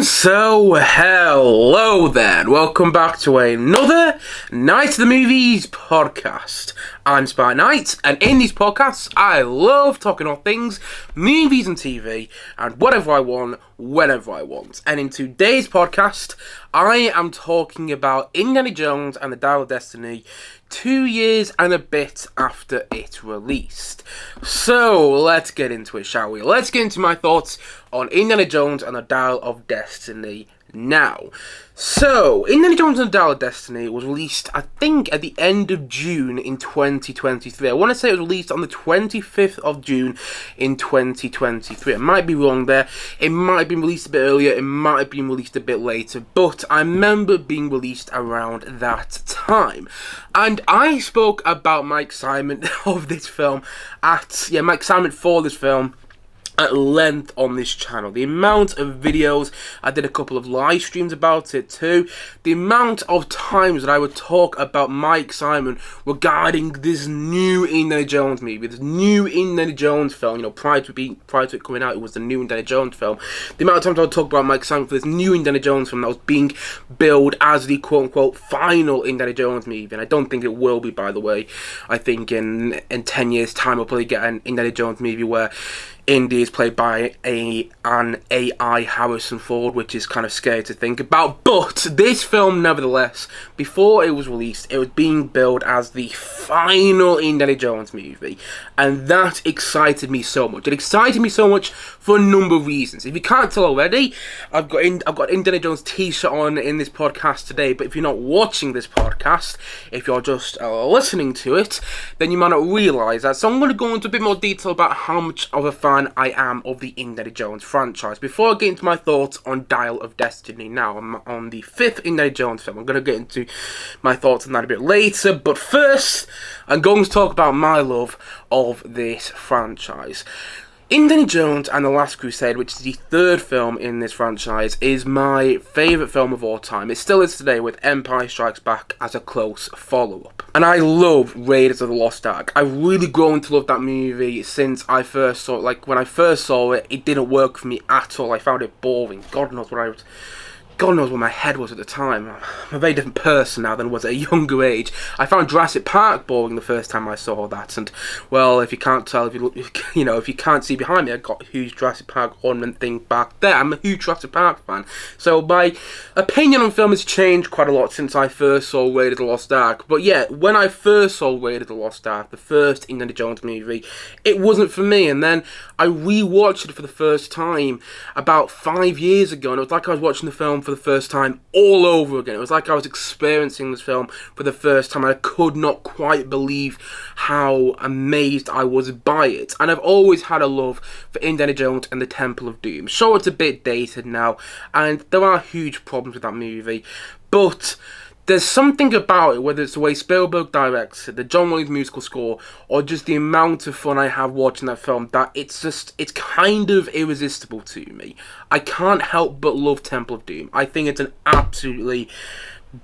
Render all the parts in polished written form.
So hello then, welcome back to another Night of the Movies podcast. I'm Spy Knight, and in these podcasts I love talking all things movies and TV and whatever I want, whenever I want. And in today's podcast I am talking about Indiana Jones and the Dial of Destiny 2 years and a bit after it released. So let's get into it, shall we? Let's get into my thoughts on Indiana Jones and the Dial of Destiny now. So, Indiana Jones and the Dial of Destiny was released, I think, at the end of June in 2023. I want to say it was released on the 25th of June in 2023. I might be wrong there. It might have been released a bit earlier. It might have been released a bit later. But I remember it being released around that time. And I spoke about my excitement of this film my excitement for this film at length on this channel. The amount of videos, I did a couple of live streams about it too, the amount of times that I would talk about my excitement regarding this new Indiana Jones movie, this new Indiana Jones film, prior to it coming out, it was the new Indiana Jones film. The amount of times I would talk about my excitement for this new Indiana Jones film that was being billed as the quote-unquote final Indiana Jones movie, and I don't think it will be, by the way. I think in 10 years time we'll probably get an Indiana Jones movie where Indy is played by an AI Harrison Ford, which is kind of scary to think about. But this film, nevertheless, before it was released, it was being billed as the final Indiana Jones movie, and that excited me so much. It excited me so much for a number of reasons. If you can't tell already, I've got Indiana Jones t-shirt on in this podcast today. But if you're not watching this podcast, if you're just listening to it, then you might not realise that. So I'm going to go into a bit more detail about how much of a fan I am of the Indiana Jones franchise. Before I get into my thoughts on Dial of Destiny now, I'm on the 5th Indiana Jones film. I'm going to get into my thoughts on that a bit later, but first, I'm going to talk about my love of this franchise. Indiana Jones and the Last Crusade, which is the third film in this franchise, is my favourite film of all time. It still is today, with Empire Strikes Back as a close follow-up. And I love Raiders of the Lost Ark. I've really grown to love that movie since I first saw it. Like, when I first saw it, it didn't work for me at all. I found it boring. God knows what my head was at the time. I'm a very different person now than I was at a younger age. I found Jurassic Park boring the first time I saw that, and well, if you can't tell, if you can't see behind me, I got a huge Jurassic Park ornament thing back there. I'm a huge Jurassic Park fan. So my opinion on film has changed quite a lot since I first saw Raiders of the Lost Ark. But yeah, when I first saw Raiders of the Lost Ark, the first Indiana Jones movie, it wasn't for me, and then I rewatched it for the first time about 5 years ago, and it was like I was watching the film for the first time all over again. It was like I was experiencing this film for the first time. I could not quite believe how amazed I was by it. And I've always had a love for Indiana Jones and the Temple of Doom. Sure, it's a bit dated now, and there are huge problems with that movie, but there's something about it, whether it's the way Spielberg directs it, the John Williams musical score, or just the amount of fun I have watching that film, that it's kind of irresistible to me. I can't help but love Temple of Doom. I think it's an absolutely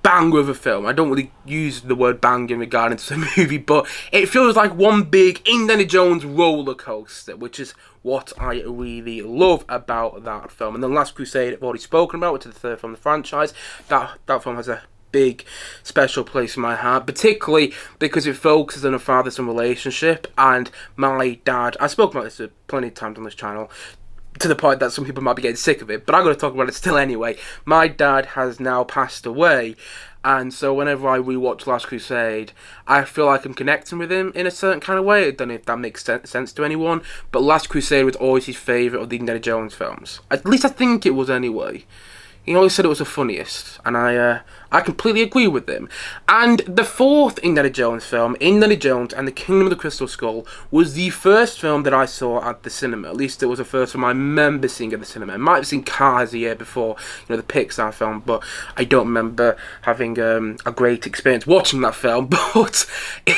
banger of a film. I don't really use the word bang in regarding to the movie, but it feels like one big Indiana Jones roller coaster, which is what I really love about that film. And The Last Crusade, I've already spoken about, which is the third film in the franchise. That film has a big special place in my heart, particularly because it focuses on a father-son relationship. And my dad, I've spoken about this plenty of times on this channel, to the point that some people might be getting sick of it, but I'm going to talk about it still anyway. My dad has now passed away, and so whenever I rewatch Last Crusade, I feel like I'm connecting with him in a certain kind of way. I don't know if that makes sense to anyone, but Last Crusade was always his favourite of the Indiana Jones films. At least I think it was anyway. He always said it was the funniest, and I completely agree with him. And the fourth Indiana Jones film, Indiana Jones and the Kingdom of the Crystal Skull, was the first film that I saw at the cinema. At least it was the first film I remember seeing at the cinema. I might have seen Cars a year before, the Pixar film, but I don't remember having a great experience watching that film. But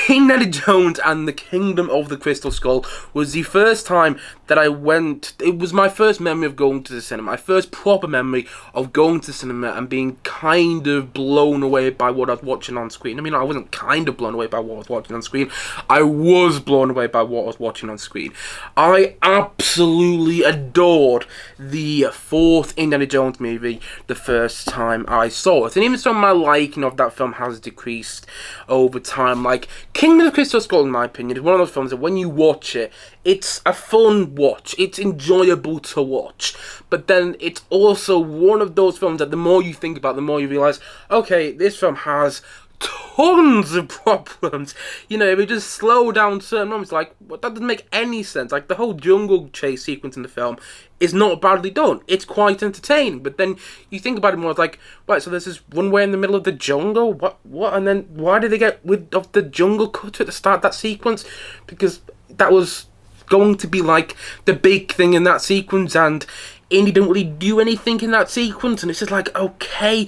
Indiana Jones and the Kingdom of the Crystal Skull was the first time that I went. It was my first memory of going to the cinema, my first proper memory of going going to cinema and being kind of blown away by what I was watching on screen. I mean, I wasn't kind of blown away by what I was watching on screen. I was blown away by what I was watching on screen. I absolutely adored the fourth Indiana Jones movie the first time I saw it. And even so, my liking of that film has decreased over time. Like, Kingdom of the Crystal Skull, in my opinion, is one of those films that when you watch it, it's a fun watch. It's enjoyable to watch. But then it's also one of those films that the more you think about, the more you realise, okay, this film has tons of problems. You know, if you just slow down certain moments, like, that doesn't make any sense. Like, the whole jungle chase sequence in the film is not badly done. It's quite entertaining. But then you think about it more, it's like, right, so there's this runway in the middle of the jungle? What? And then why did they get rid of the jungle cutter at the start of that sequence? Because that was going to be like the big thing in that sequence, and Indy didn't really do anything in that sequence, and it's just like, okay,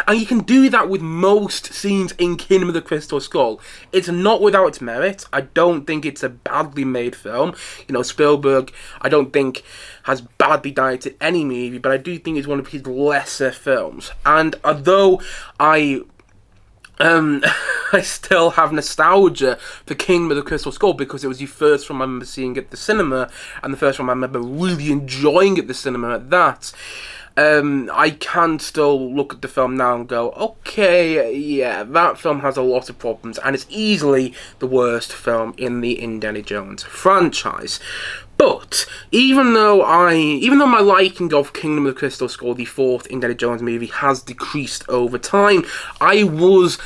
and you can do that with most scenes in Kingdom of the Crystal Skull. It's not without its merit. I don't think it's a badly made film. You know, Spielberg, I don't think has badly directed any movie, but I do think it's one of his lesser films. And although I still have nostalgia for Kingdom of the Crystal Skull because it was the first film I remember seeing at the cinema, and the first film I remember really enjoying at the cinema at that. I can still look at the film now and go, okay, yeah, that film has a lot of problems, and it's easily the worst film in the Indiana Jones franchise. But even though my liking of Kingdom of the Crystal Skull, the fourth Indiana Jones movie, has decreased over time, I was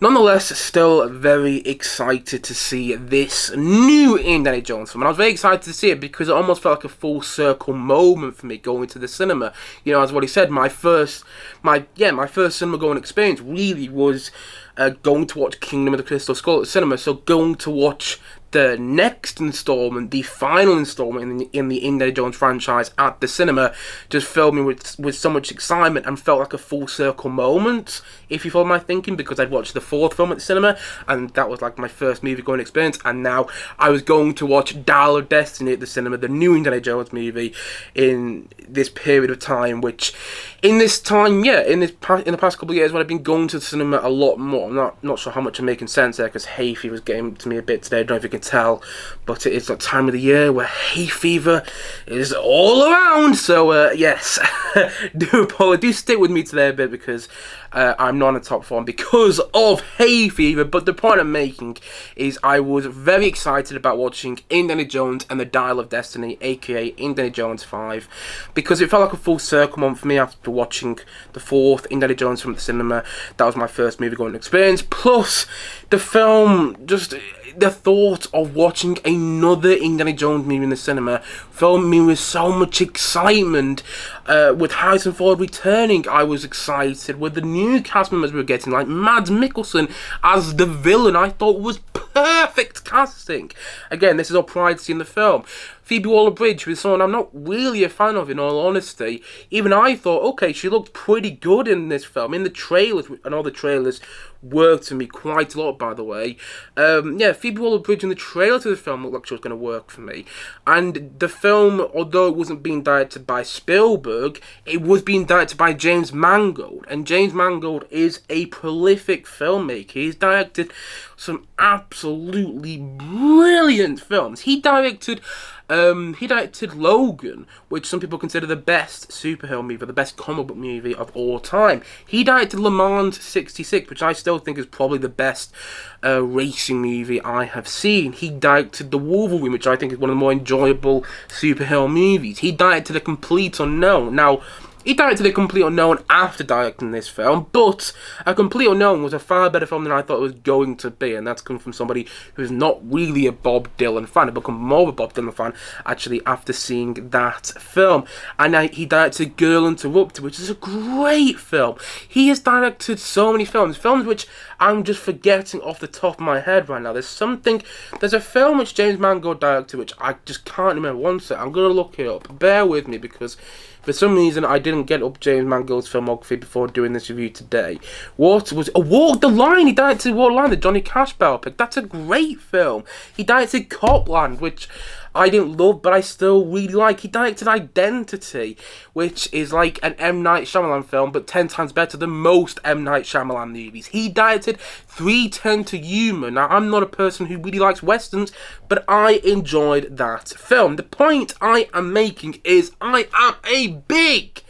nonetheless still very excited to see this new Indiana Jones film. And I was very excited to see it because it almost felt like a full circle moment for me going to the cinema. You know, as what he said, my first cinema going experience really was going to watch Kingdom of the Crystal Skull at the cinema. So going to watch the next installment, the final installment in the Indiana Jones franchise at the cinema, just filled me with so much excitement and felt like a full circle moment, if you follow my thinking, because I'd watched the fourth film at the cinema, and that was like my first movie going experience, and now I was going to watch Dial of Destiny at the cinema, the new Indiana Jones movie, in this period of time, which in the past couple of years when I've been going to the cinema a lot more. I'm not sure how much I'm making sense there, because hay fever was getting to me a bit today. I don't know if you can tell, but it is that time of the year where hay fever is all around. So yes, do stick with me today a bit, because I'm not in top form because of hay fever. But the point I'm making is I was very excited about watching Indiana Jones and the Dial of Destiny, aka Indiana Jones 5, because it felt like a full circle moment for me after watching the fourth Indiana Jones film at the cinema. That was my first movie going experience. Plus, the film, just the thought of watching another Indiana Jones movie in the cinema filled me with so much excitement. With Harrison Ford returning, I was excited. With the new cast members we were getting, like Mads Mikkelsen as the villain, I thought was perfect casting. Again, this is all prior to seeing the film. Phoebe Waller-Bridge was someone I'm not really a fan of, in all honesty. Even I thought, okay, she looked pretty good in this film. In the trailers, and all the trailers worked for me quite a lot, by the way. Phoebe Waller-Bridge in the trailer to the film looked like she was going to work for me. And the film, although it wasn't being directed by Spielberg, it was being directed by James Mangold. And James Mangold is a prolific filmmaker. He's directed some absolutely brilliant films. He directed Logan, which some people consider the best superhero movie, the best comic book movie of all time. He directed Le Mans 66, which I still think is probably the best racing movie I have seen. He directed The Wolverine, which I think is one of the more enjoyable superhero movies. He directed A Complete Unknown. Now, he directed A Complete Unknown after directing this film, but A Complete Unknown was a far better film than I thought it was going to be, and that's come from somebody who's not really a Bob Dylan fan. I've become more of a Bob Dylan fan, actually, after seeing that film. And he directed Girl Interrupted, which is a great film. He has directed so many films which I'm just forgetting off the top of my head right now. There's a film which James Mangold directed, which I just can't remember. One sec, I'm going to look it up. Bear with me, because for some reason I didn't get up James Mangold's filmography before doing this review today. Walk the Line. He directed Walk the Line, the Johnny Cash biopic. That's a great film. He directed Copland, which I didn't love, but I still really like. He directed Identity, which is like an M. Night Shyamalan film, but 10 times better than most M. Night Shyamalan movies. He directed 3:10 to Yuma. Now, I'm not a person who really likes westerns, but I enjoyed that film. The point I am making is I am a big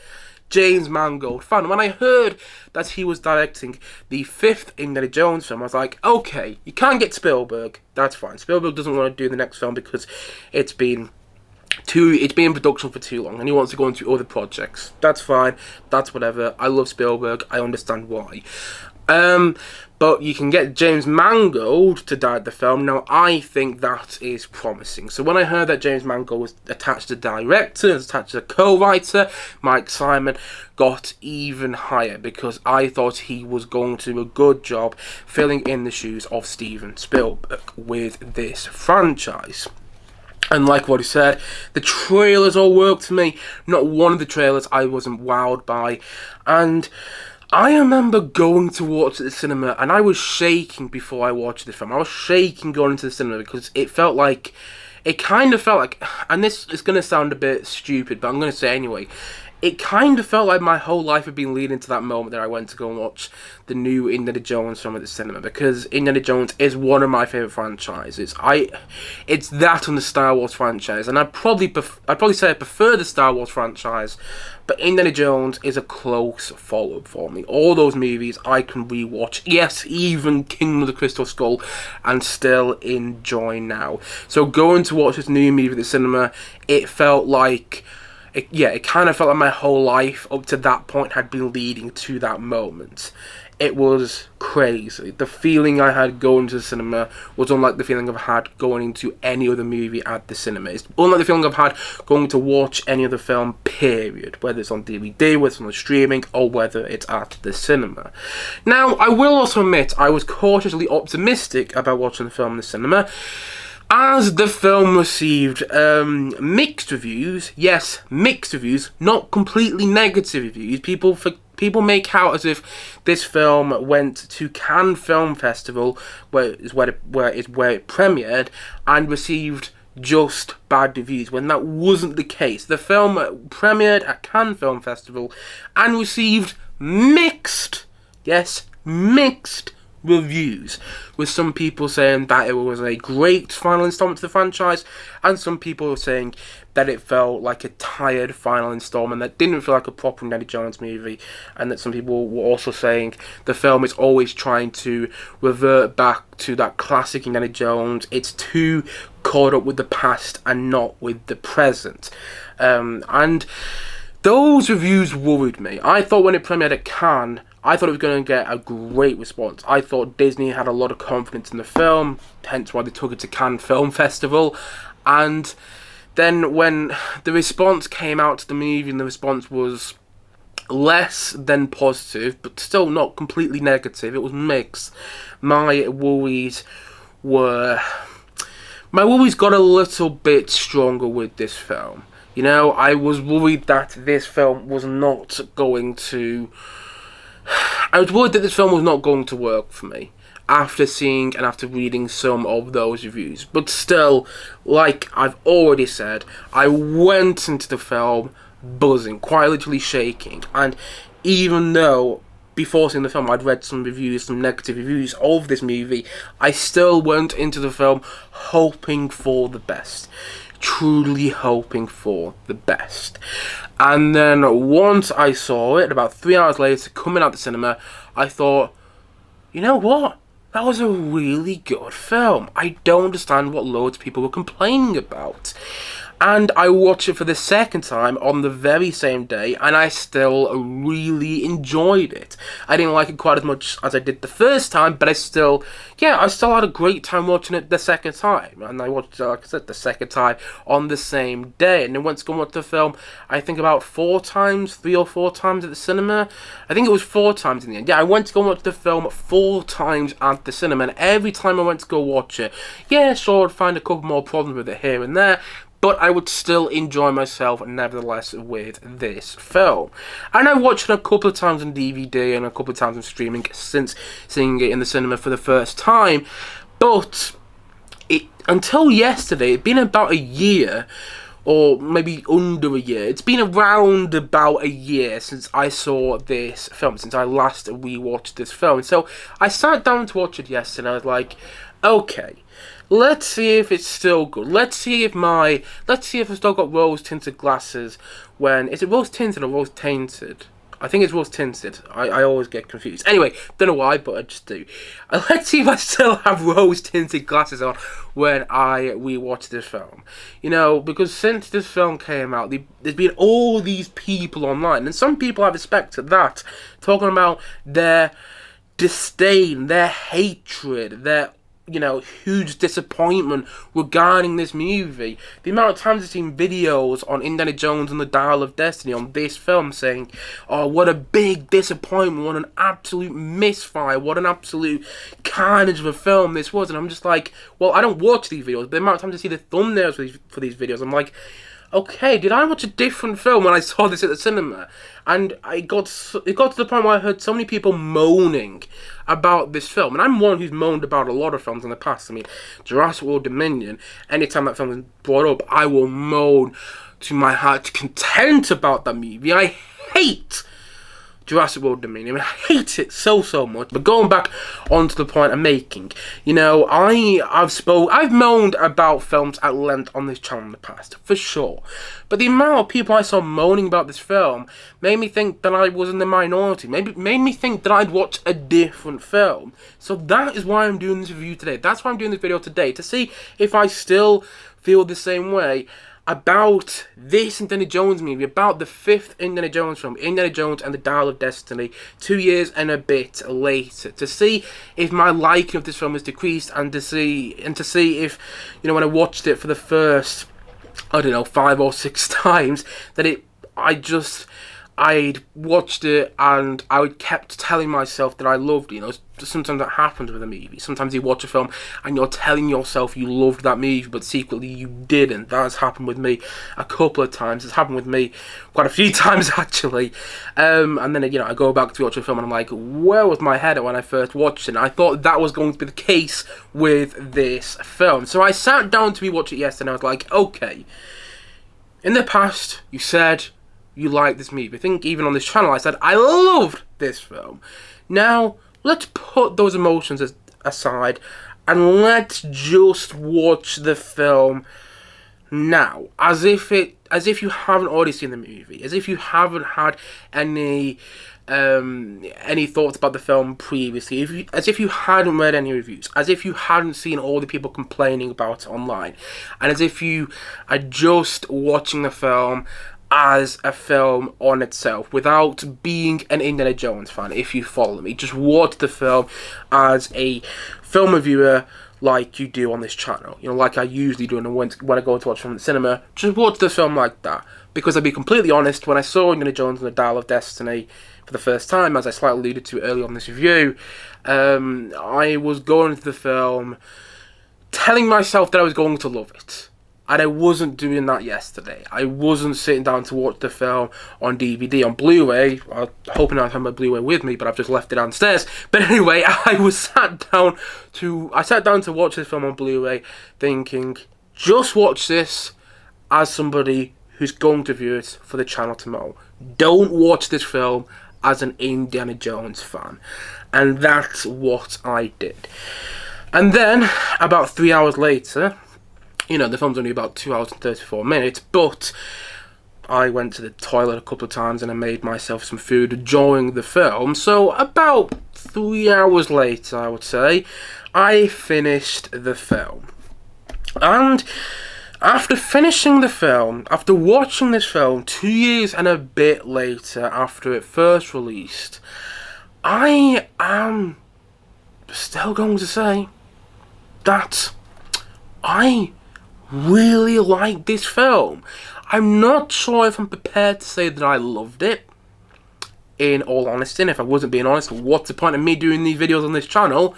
James Mangold fan. When I heard that he was directing the 5th Indiana Jones film, I was like, okay, you can't get Spielberg. That's fine. Spielberg doesn't want to do the next film because it's been in production for too long and he wants to go into other projects. That's fine. That's whatever. I love Spielberg. I understand why. But you can get James Mangold to direct the film. Now, I think that is promising. So when I heard that James Mangold was attached to director, attached to a co-writer, my excitement got even higher because I thought he was going to do a good job filling in the shoes of Steven Spielberg with this franchise. And like what he said, the trailers all worked for me. Not one of the trailers I wasn't wowed by. And I remember going to watch it at the cinema, and I was shaking before I watched the film. I was shaking going into the cinema because it kind of felt like, and this is going to sound a bit stupid, but I'm going to say anyway, it kind of felt like my whole life had been leading to that moment that I went to go and watch the new Indiana Jones film at the cinema, because Indiana Jones is one of my favourite franchises. It's that on the Star Wars franchise, and I'd probably say I prefer the Star Wars franchise, but Indiana Jones is a close follow-up for me. All those movies I can rewatch, yes, even Kingdom of the Crystal Skull, and still enjoy now. So going to watch this new movie at the cinema, it felt like, it kind of felt like my whole life up to that point had been leading to that moment. It was crazy. The feeling I had going to the cinema was unlike the feeling I've had going into any other movie at the cinema. It's unlike the feeling I've had going to watch any other film, period. Whether it's on DVD, whether it's on streaming, or whether it's at the cinema. Now, I will also admit I was cautiously optimistic about watching the film in the cinema, as the film received mixed reviews. Yes, mixed reviews, not completely negative reviews. People make out as if this film went to Cannes Film Festival, where it premiered, and received just bad reviews, when that wasn't the case. The film premiered at Cannes Film Festival and received mixed reviews, with some people saying that it was a great final installment to the franchise, and some people were saying that it felt like a tired final installment that didn't feel like a proper Indiana Jones movie, and that some people were also saying the film is always trying to revert back to that classic Indiana Jones. It's too caught up with the past and not with the present. And those reviews worried me. I thought when it premiered at Cannes, I thought it was going to get a great response. I thought Disney had a lot of confidence in the film, hence why they took it to Cannes Film Festival. And then when the response came out to the movie, and the response was less than positive, but still not completely negative, it was mixed, my worries got a little bit stronger with this film. You know, I was worried that this film was not going to... I was worried that this film was not going to work for me after seeing and after reading some of those reviews. But still, like I've already said, I went into the film buzzing, quite literally shaking. And even though before seeing the film I'd read some negative reviews of this movie, I still went into the film hoping for the best. Truly hoping for the best. And then once I saw it, about 3 hours later, coming out the cinema, I thought, you know what? That was a really good film. I don't understand what loads of people were complaining about. And I watched it for the second time on the very same day, and I still really enjoyed it. I didn't like it quite as much as I did the first time, but I still had a great time watching it the second time. And I watched it, like I said, the second time on the same day. And then went to go watch the film, I think about 3 or 4 times at the cinema. I think it was 4 times in the end. Yeah, I went to go watch the film 4 times at the cinema, and every time I went to go watch it, yeah, sure, I'd find a couple more problems with it here and there, but I would still enjoy myself nevertheless with this film. And I watched it a couple of times on DVD and a couple of times on streaming since seeing it in the cinema for the first time. But until yesterday, it'd been about a year, or maybe under a year. It's been around about a year since I saw this film, since I last rewatched this film. So I sat down to watch it yesterday, and I was like, okay, let's see if it's still good. Let's see if I've still got rose-tinted glasses when... Is it rose-tinted or rose-tainted? I think it's rose-tinted. I always get confused. Anyway, don't know why, but I just do. Let's see if I still have rose-tinted glasses on when I rewatch this film. You know, because since this film came out, there's been all these people online, and some people I've respected that, talking about their disdain, their hatred, their huge disappointment regarding this movie. The amount of times I've seen videos on Indiana Jones and the Dial of Destiny on this film saying, oh, what a big disappointment, what an absolute misfire, what an absolute carnage of a film this was. And I'm just like, well, I don't watch these videos, but the amount of times I see the thumbnails for these videos, I'm like, okay, did I watch a different film when I saw this at the cinema? And it got to the point where I heard so many people moaning about this film. And I'm one who's moaned about a lot of films in the past. I mean, Jurassic World Dominion, anytime that film is brought up, I will moan to my heart's content about that movie. I hate Jurassic World Dominion. I hate it so much. But going back onto the point I'm making, I've moaned about films at length on this channel in the past, for sure. But the amount of people I saw moaning about this film made me think that I was in the minority. Made me think that I'd watch a different film. So that is why I'm doing this review today. That's why I'm doing this video today, to see if I still feel the same way about this Indiana Jones movie, about the 5th Indiana Jones film, Indiana Jones and the Dial of Destiny, 2 years and a bit later, to see if my liking of this film has decreased, and to see if, when I watched it for the first, 5 or 6 times, that I'd watched it and I kept telling myself that I loved it. Sometimes that happens with a movie. Sometimes you watch a film and you're telling yourself you loved that movie, but secretly you didn't. That has happened with me a couple of times. It's happened with me quite a few times, actually. And then, I go back to watch a film and I'm like, where was my head at when I first watched it? And I thought that was going to be the case with this film. So I sat down to rewatch it yesterday and I was like, okay, in the past, you said you like this movie. I think even on this channel I said I loved this film. Now let's put those emotions aside and let's just watch the film now, as if you haven't already seen the movie, as if you haven't had any thoughts about the film previously, as if you hadn't read any reviews, as if you hadn't seen all the people complaining about it online, and as if you are just watching the film as a film on itself, without being an Indiana Jones fan. If you follow me, just watch the film as a film reviewer, like you do on this channel. Like I usually do when I go to watch film in the cinema. Just watch the film like that. Because I'll be completely honest, when I saw Indiana Jones and the Dial of Destiny for the first time, as I slightly alluded to earlier on this review, I was going into the film telling myself that I was going to love it. And I wasn't doing that yesterday. I wasn't sitting down to watch the film on DVD, on Blu-ray. I was hoping I'd have my Blu-ray with me, but I've just left it downstairs. But anyway, I sat down to watch this film on Blu-ray, thinking, just watch this as somebody who's going to view it for the channel tomorrow. Don't watch this film as an Indiana Jones fan. And that's what I did. And then, about 3 hours later, the film's only about 2 hours and 34 minutes, but I went to the toilet a couple of times and I made myself some food during the film. So about 3 hours later, I would say, I finished the film. And after finishing the film, after watching this film 2 years and a bit later after it first released, I am still going to say that I really like this film. I'm not sure if I'm prepared to say that I loved it, in all honesty. And if I wasn't being honest, what's the point of me doing these videos on this channel?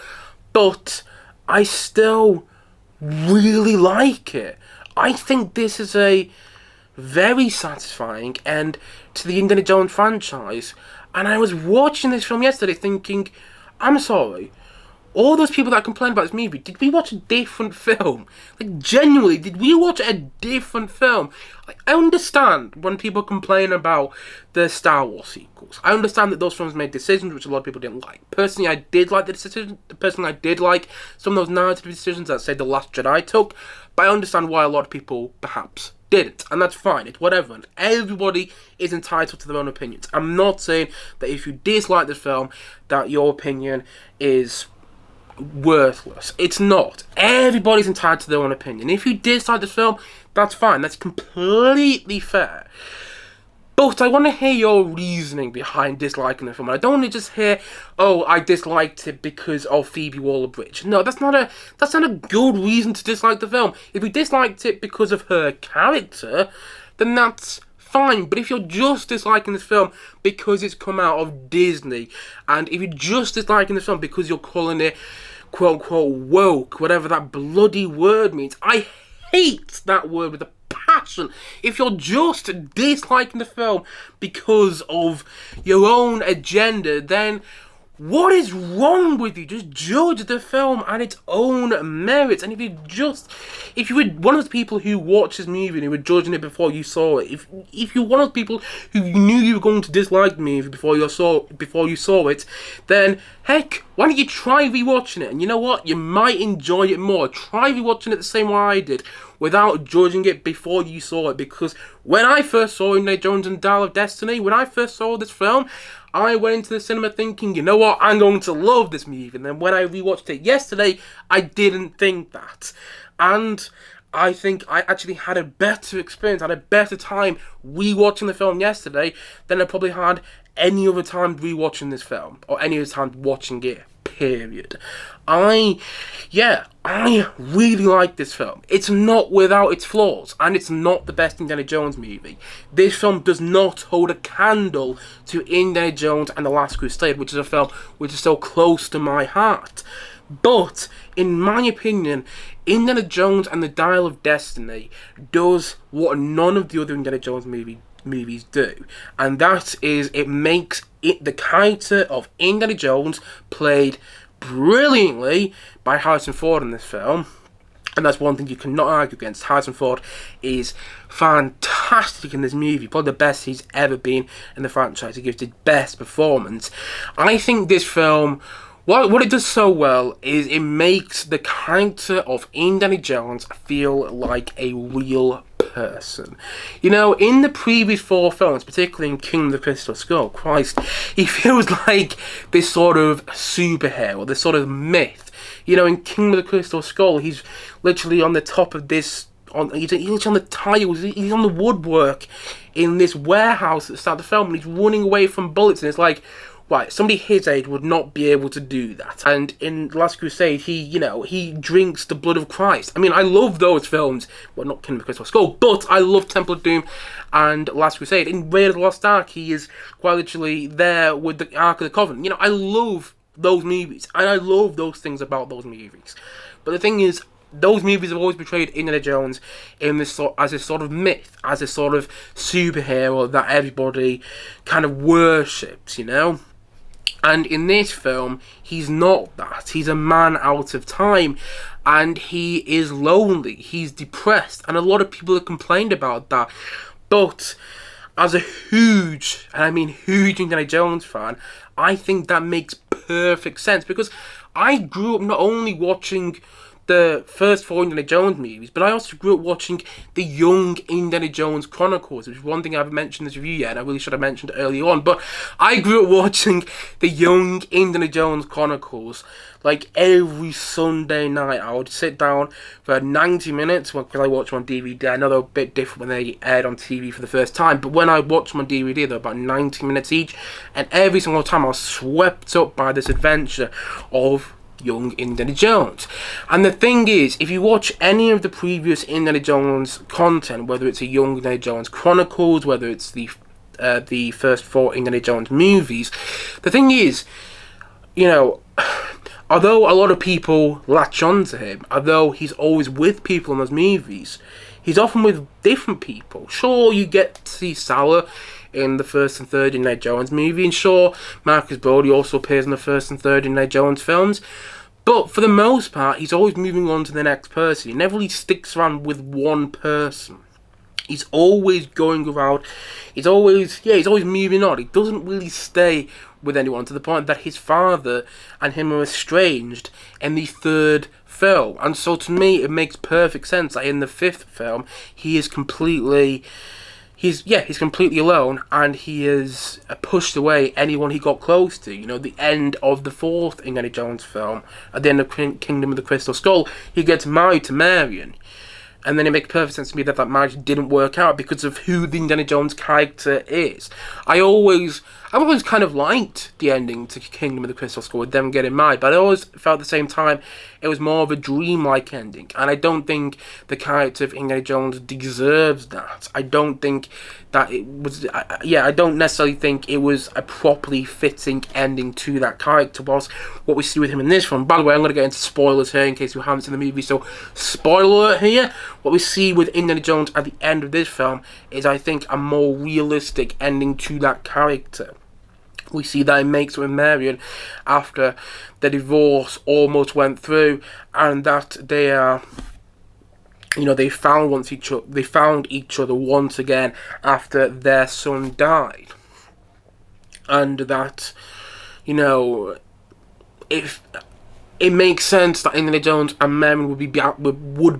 But I still really like it. I think this is a very satisfying end to the Indiana Jones franchise. And I was watching this film yesterday thinking, I'm sorry, all those people that complained about this movie, did we watch a different film? Like, genuinely, did we watch a different film? Like, I understand when people complain about the Star Wars sequels. I understand that those films made decisions which a lot of people didn't like. Personally, I did like the decision. Personally, I did like some of those narrative decisions that, say, The Last Jedi took. But I understand why a lot of people, perhaps, didn't. And that's fine. It's whatever. And everybody is entitled to their own opinions. I'm not saying that if you dislike this film, that your opinion is worthless. It's not. Everybody's entitled to their own opinion. If you dislike this film, that's fine. That's completely fair. But I want to hear your reasoning behind disliking the film. I don't want to just hear, oh, I disliked it because of Phoebe Waller-Bridge. No, that's not a good reason to dislike the film. If you disliked it because of her character, then that's fine. But if you're just disliking this film because it's come out of Disney, and if you're just disliking this film because you're calling it quote-unquote woke, whatever that bloody word means, I hate that word with a passion. If you're just disliking the film because of your own agenda, then what is wrong with you? Just judge the film at its own merits. And if you were one of the people who watched this movie and you were judging it before you saw it, if you're one of the people who knew you were going to dislike the movie before you saw it, then heck, why don't you try rewatching it? And you know what? You might enjoy it more. Try rewatching it the same way I did, without judging it before you saw it. Because when I first saw Indiana Jones and the Dial of Destiny, when I first saw this film, I went into the cinema thinking, you know what, I'm going to love this movie. And then when I rewatched it yesterday, I didn't think that. And I think I actually had a better experience, had a better time rewatching the film yesterday than I probably had any other time rewatching this film, or any other time watching it, period. I really like this film. It's not without its flaws, and it's not the best Indiana Jones movie. This film does not hold a candle to Indiana Jones and the Last Crusade, which is a film which is so close to my heart. But, in my opinion, Indiana Jones and the Dial of Destiny does what none of the other Indiana Jones movies do, and that is it makes it the character of Indiana Jones, played brilliantly by Harrison Ford in this film, and that's one thing you cannot argue against. Harrison Ford is fantastic in this movie, probably the best he's ever been in the franchise. He gives his best performance. I think this film, what it does so well is it makes the character of Indiana Jones feel like a real person. You know, in the previous 4 films, particularly in Kingdom of the Crystal Skull, Christ, he feels like this sort of superhero, this sort of myth. You know, in Kingdom of the Crystal Skull, he's literally on the top of this, he's on the tiles, he's on the woodwork in this warehouse at the start of the film, and he's running away from bullets, and it's like, right, somebody his age would not be able to do that. And in Last Crusade, he drinks the blood of Christ. I mean, I love those films. Well, not Kingdom of the Crystal Skull, but I love Temple of Doom and Last Crusade. In Raiders of the Lost Ark, he is quite literally there with the Ark of the Covenant. You know, I love those movies, and I love those things about those movies. But the thing is, those movies have always portrayed Indiana Jones in this as a sort of myth, as a sort of superhero that everybody kind of worships, you know? And in this film, he's not that. He's a man out of time, and he is lonely. He's depressed, and a lot of people have complained about that. But as a huge, and I mean huge, Indiana Jones fan, I think that makes perfect sense, because I grew up not only watching the first 4 Indiana Jones movies, but I also grew up watching the young Indiana Jones Chronicles, which is one thing I haven't mentioned in this review yet, and I really should have mentioned it earlier on. But I grew up watching the young Indiana Jones Chronicles like every Sunday night. I would sit down for 90 minutes, because I watched them on DVD. I know they're a bit different when they aired on TV for the first time, but when I watched them on DVD, they're about 90 minutes each, and every single time I was swept up by this adventure of young Indiana Jones. And the thing is, if you watch any of the previous Indiana Jones content, whether it's a young Indiana Jones Chronicles, whether it's the first 4 Indiana Jones movies, the thing is, you know, although a lot of people latch on to him, although he's always with people in those movies, he's often with different people. Sure, you get to see Salah in the first and third Indiana Jones movie, and sure, Marcus Brody also appears in the first and third Indiana Jones films, But for the most part, he's always moving on to the next person. He never really sticks around with one person. He's always going around. He's always moving on. He doesn't really stay with anyone, to the point that his father and him are estranged in the third film. And so to me, it makes perfect sense that in the fifth film, he's completely alone, and he has pushed away anyone he got close to. You know, the end of the fourth Indiana Jones film, at the end of Kingdom of the Crystal Skull, he gets married to Marion. And then it makes perfect sense to me that that marriage didn't work out because of who the Indiana Jones character is. I've always kind of liked the ending to Kingdom of the Crystal Skull with them getting married, but I always felt at the same time it was more of a dreamlike ending, and I don't think the character of Indiana Jones deserves that. I don't think that it was. I don't necessarily think it was a properly fitting ending to that character. Whilst what we see with him in this film, by the way, I'm going to get into spoilers here in case you haven't seen the movie. So, spoiler alert here. What we see with Indiana Jones at the end of this film is, I think, a more realistic ending to that character. We see that he makes with Marion after the divorce almost went through, and that they are, they found each other once again after their son died, and that, if it makes sense that Indiana Jones and Marion would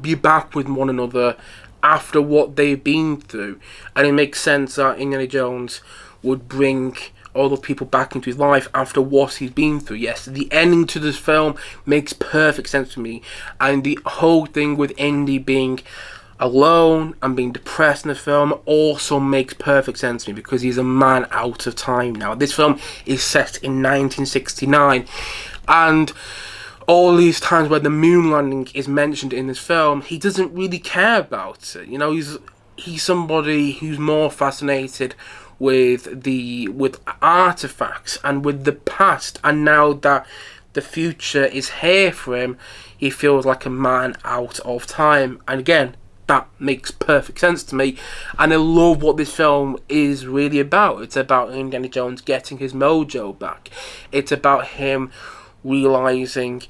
be back with one another after what they've been through, and it makes sense that Indiana Jones would bring all the people back into his life after what he's been through. Yes, the ending to this film makes perfect sense to me, and the whole thing with Indy being alone and being depressed in the film also makes perfect sense to me, because he's a man out of time now. This film is set in 1969, and all these times where the moon landing is mentioned in this film, he doesn't really care about it. He's somebody who's more fascinated with artifacts and with the past, and now that the future is here for him, he feels like a man out of time. And again, that makes perfect sense to me, and I love what this film is really about. It's about Indiana Jones getting his mojo back. It's about him realizing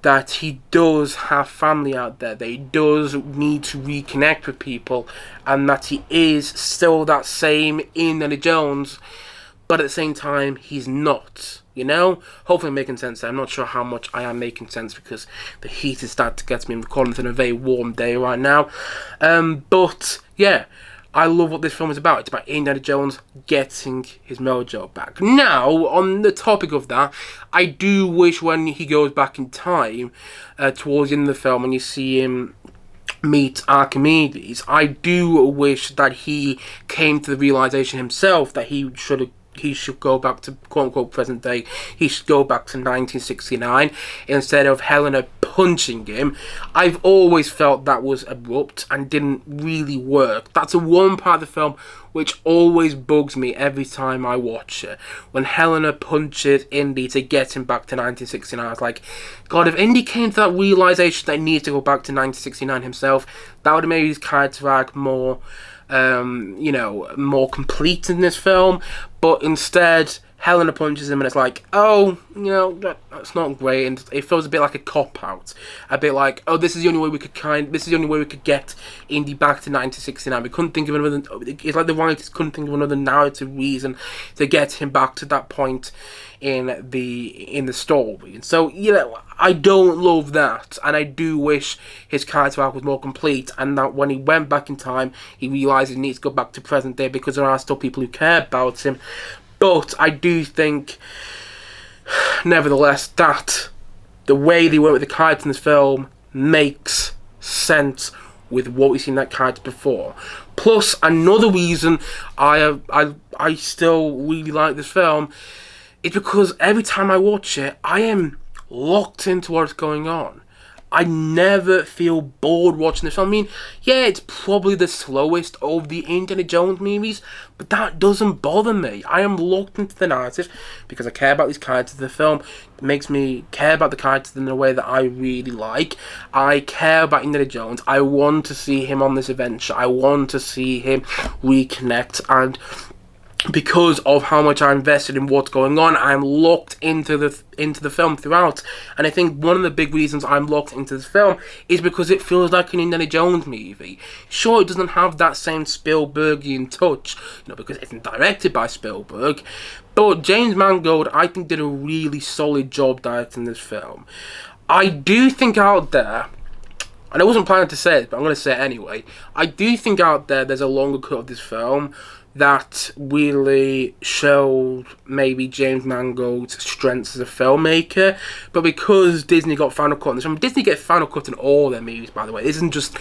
that he does have family out there, that he does need to reconnect with people, and that he is still that same Indiana Jones, but at the same time, he's not. Hopefully I'm making sense there. I'm not sure how much I am making sense, because the heat is starting to get to me. I'm recording on a very warm day right now. But yeah, I love what this film is about. It's about Indiana Jones getting his mojo back. Now, on the topic of that, I do wish when he goes back in time, towards the end of the film, and you see him meet Archimedes, I do wish that he came to the realization himself that he should go back to quote-unquote present day. He should go back to 1969 instead of Helena punching him. I've always felt that was abrupt and didn't really work. That's the one part of the film which always bugs me every time I watch it. When Helena punches Indy to get him back to 1969, I was like, God, if Indy came to that realization that he needs to go back to 1969 himself, that would have made his character arc more more complete in this film. But instead, Helena punches him, and it's like, that's not great, and it feels a bit like a cop out, a bit like, this is the only way we could get Indy back to 1969. We couldn't think of another. It's like the writers couldn't think of another narrative reason to get him back to that point in the story. And so, I don't love that, and I do wish his character arc was more complete, and that when he went back in time, he realised he needs to go back to present day because there are still people who care about him. But I do think, nevertheless, that the way they went with the character in this film makes sense with what we've seen that character before. Plus, another reason I still really like this film is because every time I watch it, I am locked into what's going on. I never feel bored watching this film. I mean, yeah, it's probably the slowest of the Indiana Jones movies, but that doesn't bother me. I am locked into the narrative because I care about these characters. The film makes me care about the characters in a way that I really like. I care about Indiana Jones. I want to see him on this adventure. I want to see him reconnect, and because of how much I'm invested in what's going on. I'm locked into the film throughout, and I think one of the big reasons I'm locked into this film is because it feels like an Indiana Jones movie. Sure, it doesn't have that same Spielbergian touch, because it isn't directed by Spielberg, but James Mangold, I think, did a really solid job directing this film. I do think out there, and I wasn't planning to say it, but I'm going to say it anyway, I do think out there's a longer cut of this film that really showed maybe James Mangold's strengths as a filmmaker, but because Disney got final cut on this film, Disney get final cut in all their movies, by the way. It isn't just,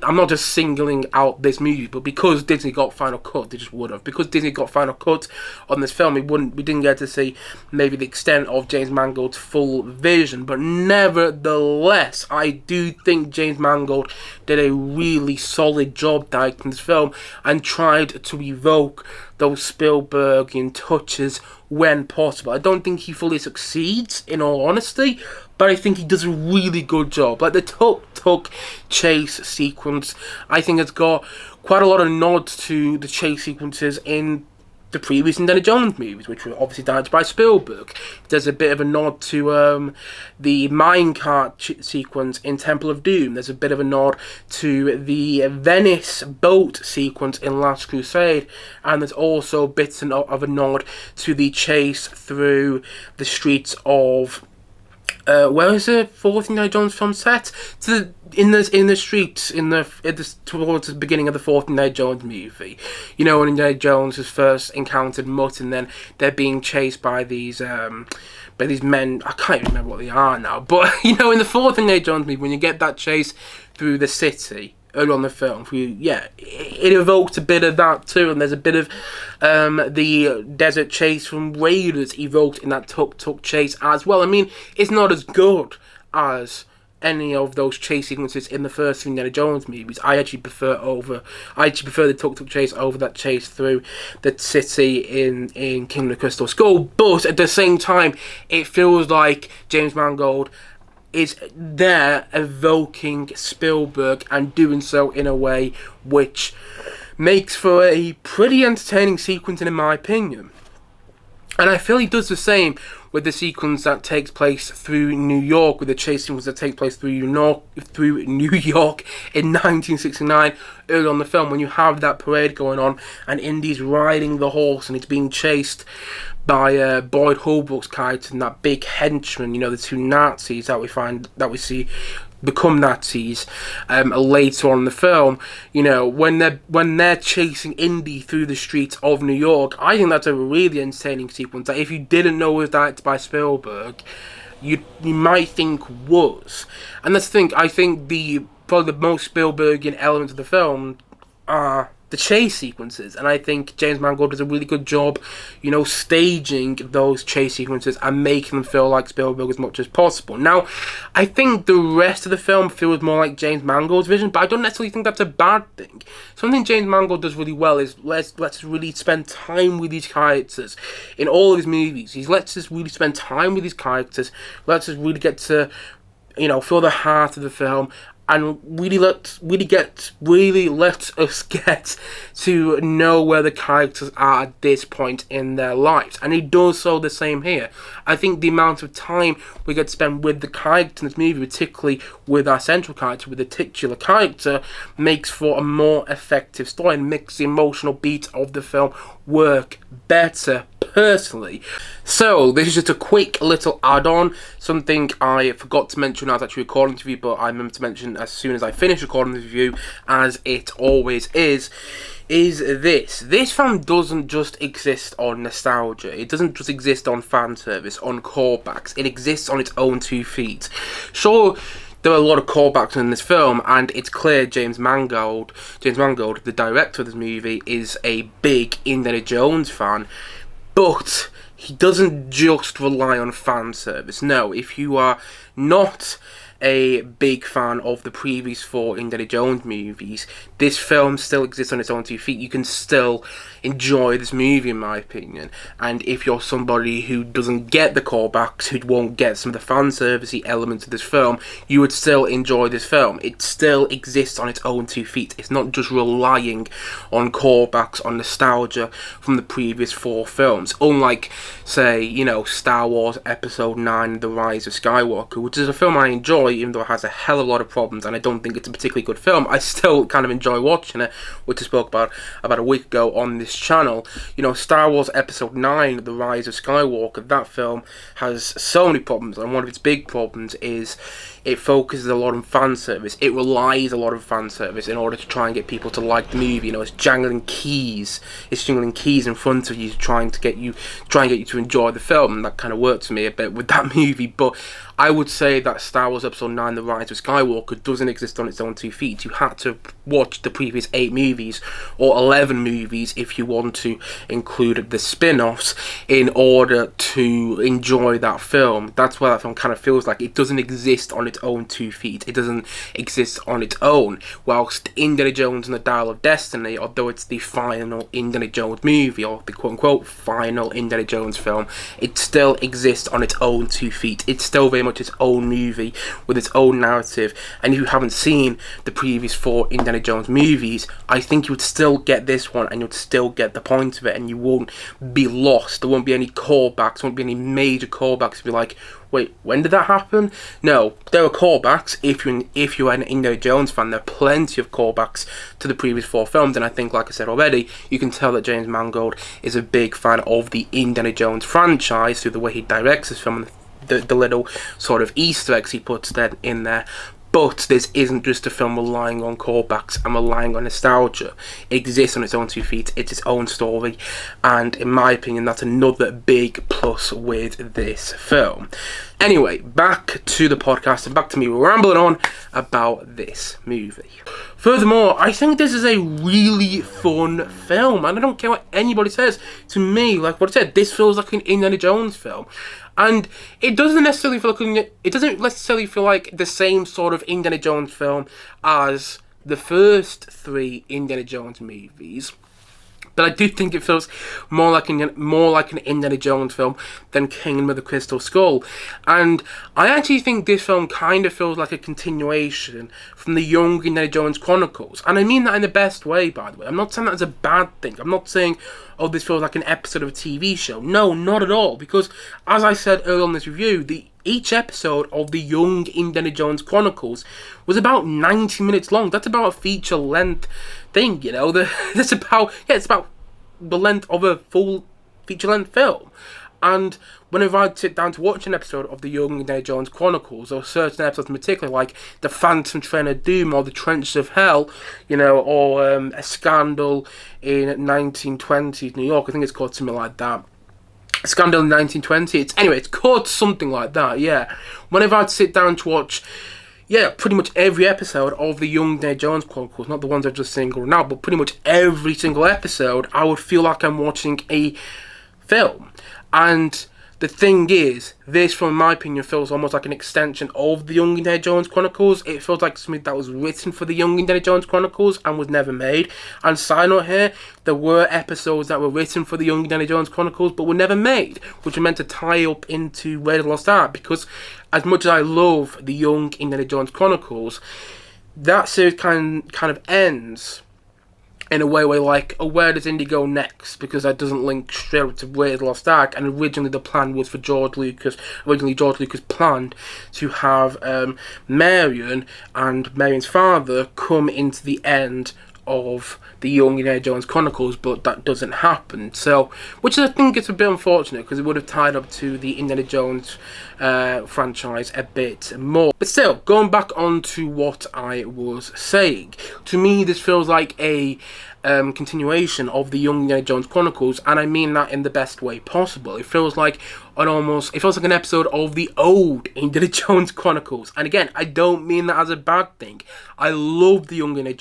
I'm not just singling out this movie, but because Disney got final cut, they just would have. Because Disney got final cut on this film, we didn't get to see maybe the extent of James Mangold's full vision, but nevertheless, I do think James Mangold did a really solid job directing this film and tried to evoke those Spielbergian touches when possible. I don't think he fully succeeds, in all honesty, but I think he does a really good job. Like the tuk-tuk chase sequence, I think it's got quite a lot of nods to the chase sequences in the previous Indiana Jones movies, which were obviously directed by Spielberg. There's a bit of a nod to the minecart sequence in Temple of Doom. There's a bit of a nod to the Venice boat sequence in Last Crusade. And there's also bits of a nod to the chase through the streets of... where is the fourth Indiana Jones film set? In the streets towards the beginning of the fourth Indiana Jones movie. When Indiana Jones has first encountered Mutt, and then they're being chased by these men. I can't even remember what they are now. But in the fourth Indiana Jones movie, when you get that chase through the city early on the film, it evoked a bit of that too, and there's a bit of the desert chase from Raiders evoked in that tuk-tuk chase as well. I mean, it's not as good as any of those chase sequences in the first Indiana Jones movies. I actually prefer the tuk-tuk chase over that chase through the city in Kingdom of the Crystal Skull, but at the same time, it feels like James Mangold is there evoking Spielberg and doing so in a way which makes for a pretty entertaining sequence, in my opinion. And I feel he does the same with the sequence that takes place through New York, with the chase sequence that takes place through New York in 1969, early on in the film, when you have that parade going on and Indy's riding the horse and it's being chased by Boyd Holbrook's character and that big henchman, the two Nazis that we see become Nazis later on in the film. When they're chasing Indy through the streets of New York, I think that's a really entertaining sequence that if you didn't know it was directed by Spielberg, you might think was. And that's the thing, I think probably the most Spielbergian elements of the film are the chase sequences, and I think James Mangold does a really good job, staging those chase sequences and making them feel like Spielberg as much as possible. Now, I think the rest of the film feels more like James Mangold's vision, but I don't necessarily think that's a bad thing. Something James Mangold does really well is let's really spend time with these characters in all of his movies. He lets us really spend time with these characters, lets us really get to, feel the heart of the film, and really let us get to know where the characters are at this point in their lives. And he does so the same here. I think the amount of time we get to spend with the character in this movie, particularly with our central character, with the titular character, makes for a more effective story and makes the emotional beat of the film work better, personally. So, this is just a quick little add-on, something I forgot to mention when I was actually recording the review, but I remember to mention as soon as I finish recording the review, as it always is this. This film doesn't just exist on nostalgia. It doesn't just exist on fan service, on callbacks. It exists on its own 2 feet. Sure, there are a lot of callbacks in this film, and it's clear James Mangold, the director of this movie, is a big Indiana Jones fan, but he doesn't just rely on fan service. No, if you are not a big fan of the previous 4 Indiana Jones movies, this film still exists on its own 2 feet. You can still enjoy this movie, in my opinion. And if you're somebody who doesn't get the callbacks, who won't get some of the fan servicey elements of this film, you would still enjoy this film. It still exists on its own 2 feet. It's not just relying on callbacks, on nostalgia from the previous 4 films. Unlike, say, you know, Star Wars Episode 9, The Rise of Skywalker, which is a film I enjoy, even though it has a hell of a lot of problems, and I don't think it's a particularly good film. I still kind of enjoy watching it, which I spoke about a week ago on this channel. You know, Star Wars Episode 9, The Rise of Skywalker, that film has so many problems, and one of its big problems is it focuses a lot on fan service. It relies a lot on fan service in order to try and get people to like the movie. You know, it's jangling keys in front of you, trying to get you to enjoy the film, and that kind of worked for me a bit with that movie. But I would say that Star Wars Episode 9, The Rise of Skywalker, doesn't exist on its own 2 feet. You had to watch the previous 8 movies, or 11 movies if you want to include the spin-offs, in order to enjoy that film. That's what that film kind of feels like. It doesn't exist on its own 2 feet. It doesn't exist on its own. Whilst Indiana Jones and the Dial of Destiny, although it's the final Indiana Jones movie, or the quote-unquote final Indiana Jones film, it still exists on its own 2 feet. It's still very much its own movie with its own narrative. And if you haven't seen the previous 4 Indiana Jones movies, I think you would still get this one, and you'd still get the point of it, and you won't be lost. There won't be any callbacks, there won't be any major callbacks to be like, wait, when did that happen? No, there are callbacks. If you're an Indiana Jones fan, there are plenty of callbacks to the previous 4 films, and I think, like I said already, you can tell that James Mangold is a big fan of the Indiana Jones franchise through the way he directs this film and the little sort of Easter eggs he puts in there. But this isn't just a film relying on callbacks and relying on nostalgia. It exists on its own 2 feet. It's its own story. And in my opinion, that's another big plus with this film. Anyway, back to the podcast and back to me rambling on about this movie. Furthermore, I think this is a really fun film, and I don't care what anybody says. To me, like what I said, this feels like an Indiana Jones film. And it doesn't necessarily feel like the same sort of Indiana Jones film as the first 3 Indiana Jones movies. But I do think it feels more like an Indiana Jones film than Kingdom of the Crystal Skull. And I actually think this film kind of feels like a continuation from the young Indiana Jones Chronicles. And I mean that in the best way, by the way. I'm not saying that as a bad thing. I'm not saying, oh, this feels like an episode of a TV show. No, not at all. Because, as I said earlier on this review, each episode of the young Indiana Jones Chronicles was about 90 minutes long. That's about a feature-length thing, you know. It's about the length of a full feature-length film. And whenever I'd sit down to watch an episode of the young Indiana Jones Chronicles, or certain episodes in particular, like The Phantom Train of Doom or The Trenches of Hell, you know, or A Scandal in 1920s New York, I think it's called something like that. Scandal in 1920. It's called something like that, yeah. Whenever I'd sit down to watch, pretty much every episode of the Young Indiana Jones Chronicles, not the ones I've just singled now, but pretty much every single episode, I would feel like I'm watching a film. And the thing is, this, from my opinion, feels almost like an extension of the Young Indiana Jones Chronicles. It feels like something that was written for the Young Indiana Jones Chronicles and was never made. And side note here, there were episodes that were written for the Young Indiana Jones Chronicles but were never made, which were meant to tie up into Raiders of the Lost Ark. Because as much as I love the Young Indiana Jones Chronicles, that series kind of ends in a way where, like, oh, where does Indy go next? Because that doesn't link straight up to Raiders of the Lost Ark. And originally the plan was for George Lucas planned to have Marion and Marion's father come into the end of the Young Indiana Jones Chronicles, but that doesn't happen. So, which I think is a bit unfortunate, because it would have tied up to the Indiana Jones franchise a bit more. But still, going back on to what I was saying, to me this feels like a continuation of the Young Indiana Jones Chronicles, and I mean that in the best way possible. It feels like an episode of the old Indiana Jones Chronicles. And again, I don't mean that as a bad thing. I love the Young Indiana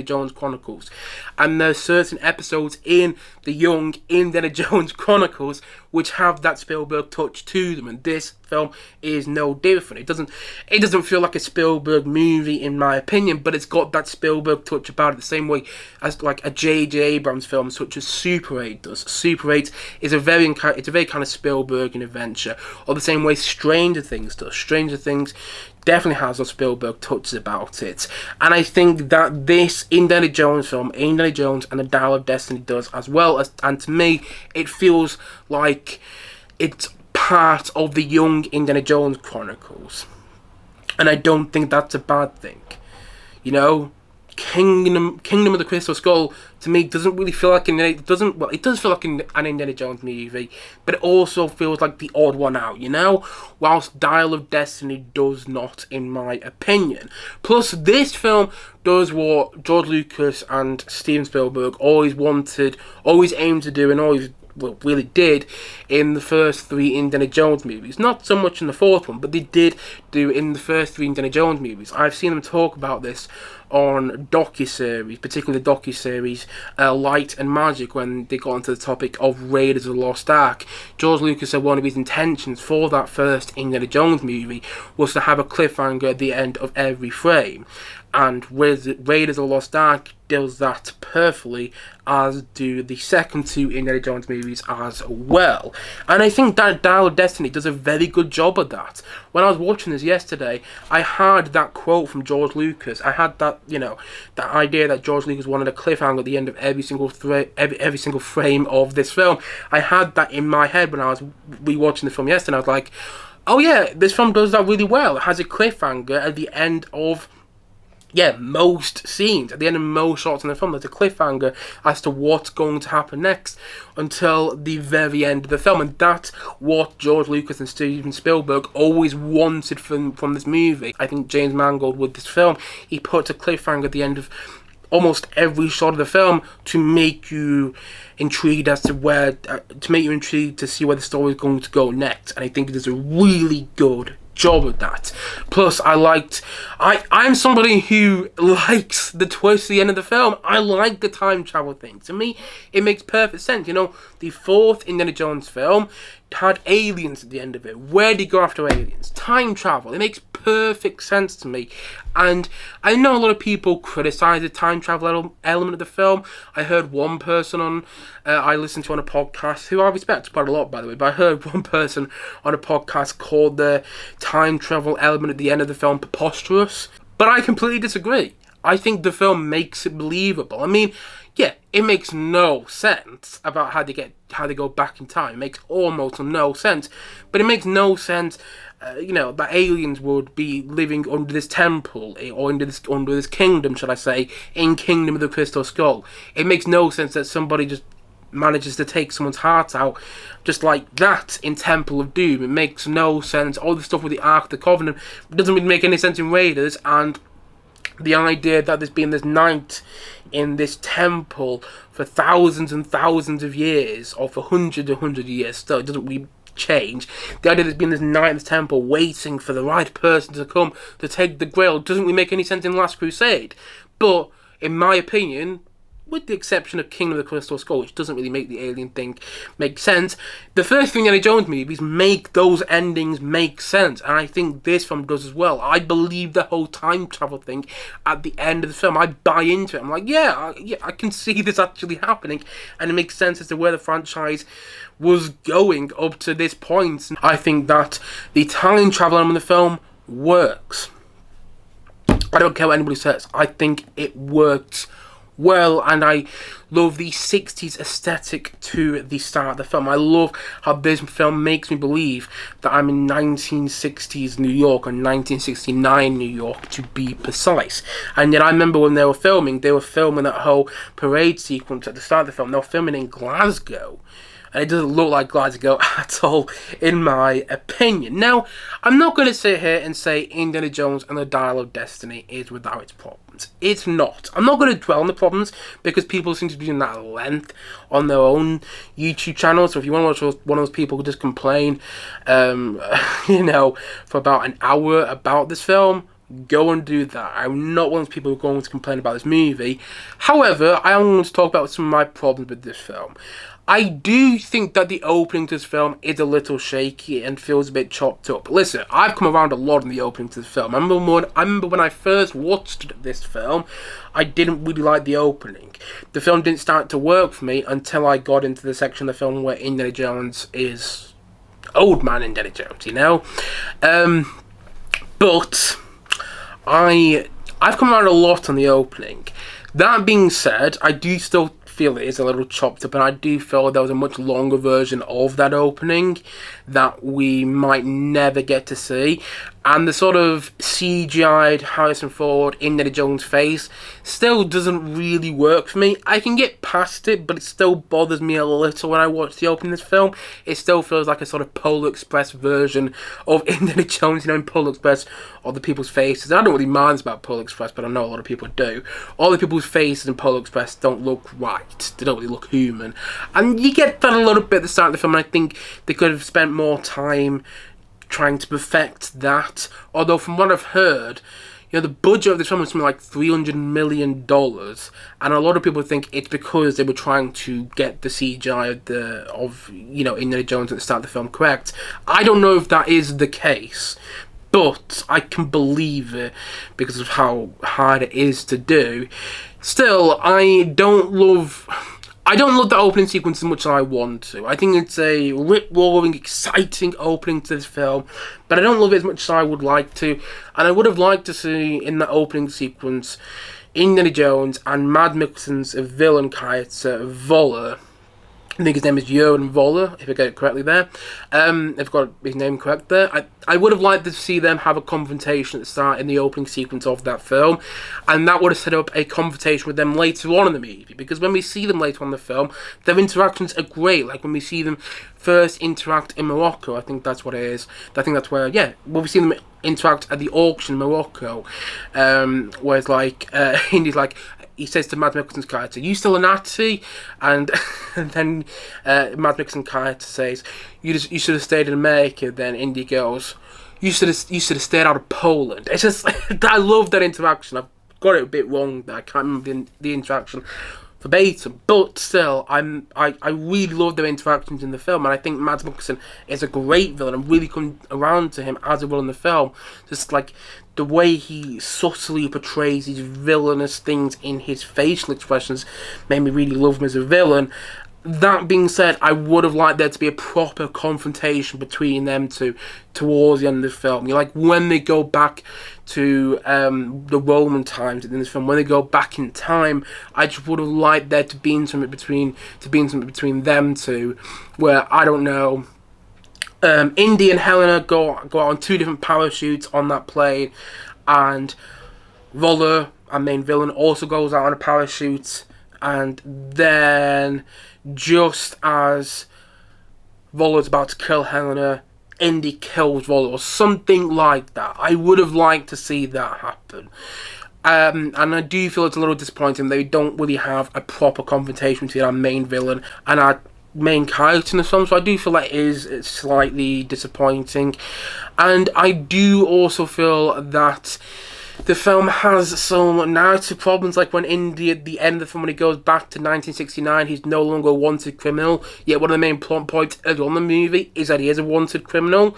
Jones Chronicles, and there's certain episodes in the Young Indiana Jones Chronicles which have that Spielberg touch to them, and this film is no different. It doesn't feel like a Spielberg movie in my opinion, but it's got that Spielberg touch about it the same way as like a J.J. Abrams film such as Super 8 does. Super 8 is a very kind of Spielbergian adventure, or the same way Stranger Things does. Stranger Things definitely has those Spielberg touches about it, and I think that this Indiana Jones film, Indiana Jones and the Dial of Destiny, does as well. And to me, it feels like it's part of the young Indiana Jones Chronicles, and I don't think that's a bad thing. You know, Kingdom of the Crystal Skull to me doesn't really feel like it does feel like an Indiana Jones movie, but it also feels like the odd one out, you know, whilst Dial of Destiny does not, in my opinion. Plus, this film does what George Lucas and Steven Spielberg always aimed to do, and always really did in the first three Indiana Jones movies. Not so much in the fourth one, but they did do in the first three Indiana Jones movies. I've seen them talk about this on docuseries, particularly the docuseries Light and Magic, when they got into the topic of Raiders of the Lost Ark. George Lucas said one of his intentions for that first Indiana Jones movie was to have a cliffhanger at the end of every frame. And Raiders of the Lost Ark does that perfectly, as do the second two Indiana Jones movies as well. And I think that Dial of Destiny does a very good job of that. When I was watching this yesterday, I had that quote from George Lucas. I had that, that idea that George Lucas wanted a cliffhanger at the end of every single frame of this film. I had that in my head when I was rewatching the film yesterday. I was like, oh yeah, this film does that really well. It has a cliffhanger at the end of most scenes. At the end of most shots in the film, there's a cliffhanger as to what's going to happen next until the very end of the film. And that's what George Lucas and Steven Spielberg always wanted from this movie. I think James Mangold, with this film, he put a cliffhanger at the end of almost every shot of the film to make you intrigued as to to see where the story is going to go next. And I think it is a really good job at that. Plus, I'm somebody who likes the twist at the end of the film. I like the time travel thing. To me, it makes perfect sense. The fourth Indiana Jones film had aliens at the end of it. Where did he go after aliens? Time travel. It makes perfect sense to me. And I know a lot of people criticize the time travel element of the film. I heard one person I listened to on a podcast, who I respect quite a lot, by the way, but I heard one person on a podcast called the time travel element at the end of the film preposterous. But I completely disagree. I think the film makes it believable. I mean, yeah, it makes no sense about how they go back in time. It makes almost no sense. But it makes no sense, that aliens would be living under this temple, or under this kingdom, should I say, in Kingdom of the Crystal Skull. It makes no sense that somebody just manages to take someone's heart out just like that in Temple of Doom. It makes no sense. All the stuff with the Ark of the Covenant doesn't really make any sense in Raiders, and the idea that there's been this knight in this temple for thousands and thousands of years, or for hundreds and hundreds of years, still, it doesn't really change. The idea there's been this knight in this temple waiting for the right person to come to take the grail doesn't really make any sense in Last Crusade. But, in my opinion, with the exception of King of the Crystal Skull, which doesn't really make the alien thing make sense, the first thing Indiana Jones movies make those endings make sense, and I think this film does as well. I believe the whole time travel thing at the end of the film. I buy into it. I'm like, I can see this actually happening, and it makes sense as to where the franchise was going up to this point. I think that the time travel element of the film works. I don't care what anybody says. I think it works well, and I love the 60s aesthetic to the start of the film. I love how this film makes me believe that I'm in 1960s New York, or 1969 New York to be precise. And yet I remember when they were filming that whole parade sequence at the start of the film. They were filming in Glasgow, and it doesn't look like Glasgow at all, in my opinion. Now, I'm not going to sit here and say Indiana Jones and the Dial of Destiny is without its problems. It's not. I'm not going to dwell on the problems, because people seem to be doing that at length on their own YouTube channel. So if you want to watch one of those people who just complain, for about an hour about this film, go and do that. I'm not one of those people who are going to complain about this movie. However, I am going to talk about some of my problems with this film. I do think that the opening to this film is a little shaky and feels a bit chopped up. Listen, I've come around a lot in the opening to this film. I remember when I first watched this film, I didn't really like the opening. The film didn't start to work for me until I got into the section of the film where Indiana Jones is old man Indiana Jones, you know? But I've come around a lot on the opening. That being said, I do still feel it is a little chopped up, and I do feel there was a much longer version of that opening that we might never get to see. And the sort of CGI'd Harrison Ford Indiana Jones face still doesn't really work for me. I can get past it, but it still bothers me a little when I watch the opening of this film. It still feels like a sort of Polar Express version of Indiana Jones. You know, in Polar Express, all the people's faces. I don't really mind about Polar Express, but I know a lot of people do. All the people's faces in Polar Express don't look right. They don't really look human. And you get that a little bit at the start of the film, and I think they could have spent more time trying to perfect that. Although from what I've heard, you know, the budget of this film was something like $300 million, and a lot of people think it's because they were trying to get the CGI of Indiana Jones at the start of the film correct. I don't know if that is the case, but I can believe it because of how hard it is to do. Still, I don't love the opening sequence as much as I want to. I think it's a rip-roaring, exciting opening to this film, but I don't love it as much as I would like to. And I would have liked to see in that opening sequence Indiana Jones and Mad Mikkelsen's villain character, Voller. I think his name is Jurgen Voller, if I get it correctly there. If I've got his name correct there. I would have liked to see them have a confrontation at the start in the opening sequence of that film, and that would have set up a confrontation with them later on in the movie, because when we see them later on in the film, their interactions are great. Like when we see them first interact in Morocco, I think that's what it is. I think that's where, when we see them interact at the auction in Morocco, where it's like, Indy's like, he says to Mad Mikkelsen's character, "You still a Nazi?" And then Mad Mikkelsen's character says, "You should have stayed in America." Then Indy goes, "You should have stayed out of Poland." It's just, I love that interaction. I've got it a bit wrong there. I can't remember the interaction verbatim, but still, I really love their interactions in the film, and I think Mads Mikkelsen is a great villain. I'm really come around to him as a villain in the film. Just like the way he subtly portrays these villainous things in his facial expressions made me really love him as a villain. That being said, I would have liked there to be a proper confrontation between them two towards the end of the film. Like when they go back to the Roman times in this film, when they go back in time, I just would have liked there to be something between them two, where I don't know. Indy and Helana go out on two different parachutes on that plane, and Voller, our main villain, also goes out on a parachute, and then just as Voller's about to kill Helana, Indy kills Voller, or something like that. I would have liked to see that happen. And I do feel it's a little disappointing they don't really have a proper confrontation between our main villain and our main character in the film, so I do feel that it's slightly disappointing. And I do also feel that the film has some narrative problems, like when Indy at the end of the film, when he goes back to 1969, he's no longer a wanted criminal, yet one of the main plot points early on in the movie is that he is a wanted criminal,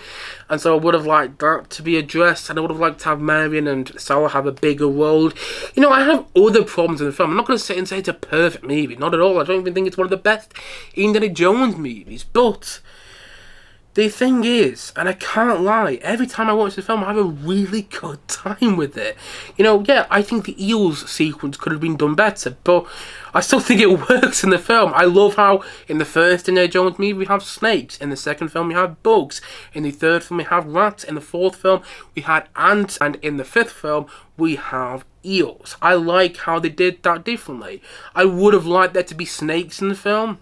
and so I would have liked that to be addressed, and I would have liked to have Marion and Sarah have a bigger role. You know, I have other problems in the film. I'm not going to sit and say it's a perfect movie, not at all. I don't even think it's one of the best Indiana Jones movies, but the thing is, and I can't lie, every time I watch the film, I have a really good time with it. You know, I think the eels sequence could have been done better, but I still think it works in the film. I love how in the first Indiana Jones movie we have snakes, in the second film we have bugs, in the third film we have rats, in the fourth film we had ants, and in the fifth film we have eels. I like how they did that differently. I would have liked there to be snakes in the film,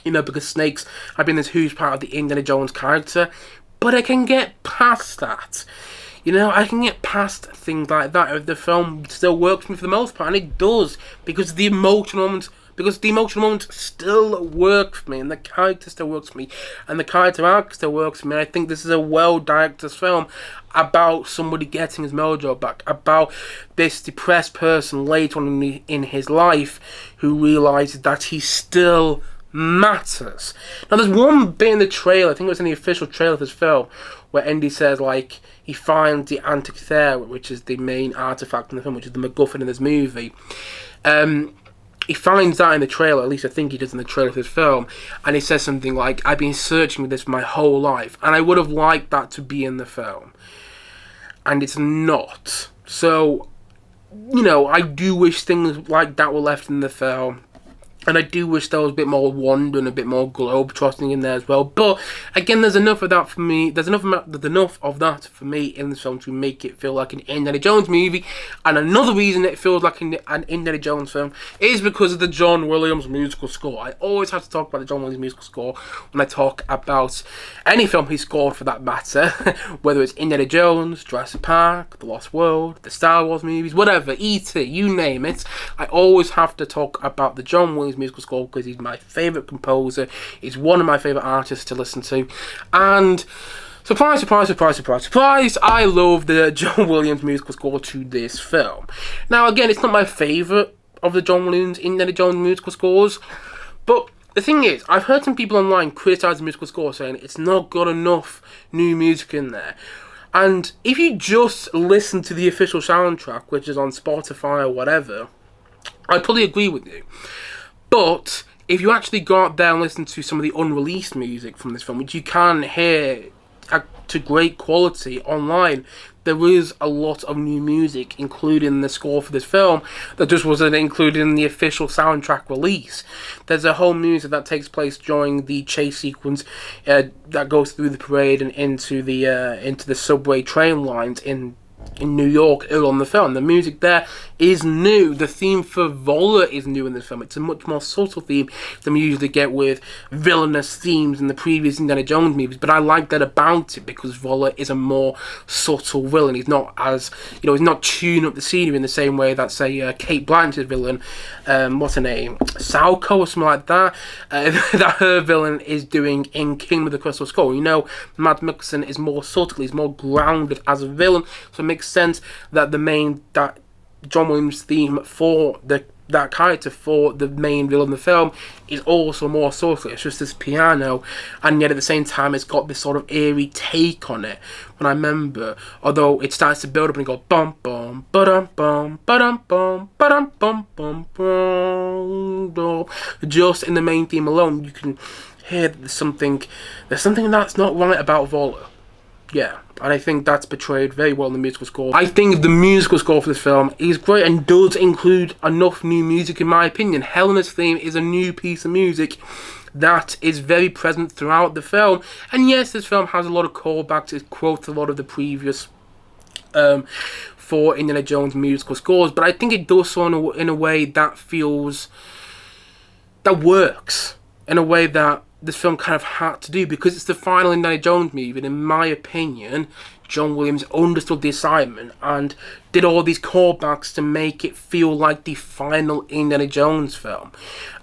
you know, because snakes have been this huge part of the Indiana Jones character, but I can get past that. You know, I can get past things like that if the film still works for me for the most part, and it does, because the emotional moments still work for me, and the character still works for me, and the character arc still works for me. And I think this is a well-directed film about somebody getting his mojo back, about this depressed person later on in his life who realises that he's still matters. Now, there's one bit in the trailer, I think it was in the official trailer of this film, where Indy says, like, he finds the Antikythera, which is the main artifact in the film, which is the MacGuffin in this movie. He finds that in the trailer, at least I think he does in the trailer of this film, and he says something like, I've been searching for this my whole life, and I would have liked that to be in the film. And it's not. So, you know, I do wish things like that were left in the film. And I do wish there was a bit more wonder and a bit more globe-trotting in there as well. But, again, there's enough of that for me. There's enough of that for me in this film to make it feel like an Indiana Jones movie. And another reason it feels like an Indiana Jones film is because of the John Williams musical score. I always have to talk about the John Williams musical score when I talk about any film he scored, for that matter. Whether it's Indiana Jones, Jurassic Park, The Lost World, the Star Wars movies, whatever, E.T., you name it. I always have to talk about the John Williams musical score because he's my favourite composer, he's one of my favourite artists to listen to, and surprise, surprise, surprise, surprise, surprise, I love the John Williams musical score to this film. Now, again, it's not my favourite of the John Williams Indiana Jones musical scores, but the thing is, I've heard some people online criticise the musical score, saying it's not got enough new music in there. And if you just listen to the official soundtrack, which is on Spotify or whatever, I probably agree with you. But if you actually go out there and listen to some of the unreleased music from this film, which you can hear to great quality online, there is a lot of new music, including the score for this film, that just wasn't included in the official soundtrack release. There's a whole music that takes place during the chase sequence that goes through the parade and into the subway train lines in New York early on the film. The music there is new. The theme for Voller is new in this film. It's a much more subtle theme than we usually get with villainous themes in the previous Indiana Jones movies, but I like that about it because Voller is a more subtle villain. He's not as, you know, he's not tuning up the scenery in the same way that, say, Kate Blanchett's villain, what's her name, Sauco or something like that, that her villain is doing in Kingdom of the Crystal Skull. You know, Mads Mikkelsen is more subtle, he's more grounded as a villain, so it makes sense that that John Williams theme for that character, for the main villain of the film, is also more subtle. It's just this piano, and yet at the same time it's got this sort of eerie take on it. When I remember, although it starts to build up and it goes bum bum ba-dum bum ba-dum bum ba-dum bum bum bum, just in the main theme alone you can hear that there's something that's not right about Voller. Yeah, and I think that's portrayed very well in the musical score. I think the musical score for this film is great and does include enough new music in my opinion. Helena's theme is a new piece of music that is very present throughout the film. And yes, this film has a lot of callbacks. It quotes a lot of the previous for Indiana Jones musical scores, but I think it does so in a way that works, in a way that this film kind of had to do, because it's the final Indiana Jones movie, and in my opinion, John Williams understood the assignment and did all these callbacks to make it feel like the final Indiana Jones film.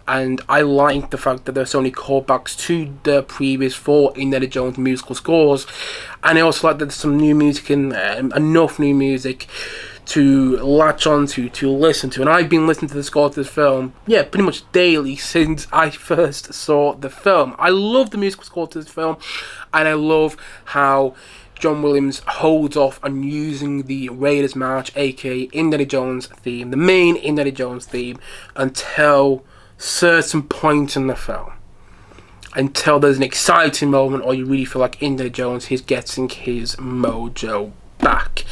And I like the fact that there's so many callbacks to the previous 4 Indiana Jones musical scores, and I also like that there's some new music in there, enough new music to latch on to listen to. And I've been listening to the score to this film, yeah, pretty much daily since I first saw the film. I love the musical score to this film, and I love how John Williams holds off on using the Raiders March, aka Indiana Jones theme, the main Indiana Jones theme, until certain point in the film. Until there's an exciting moment, or you really feel like Indiana Jones is getting his mojo back.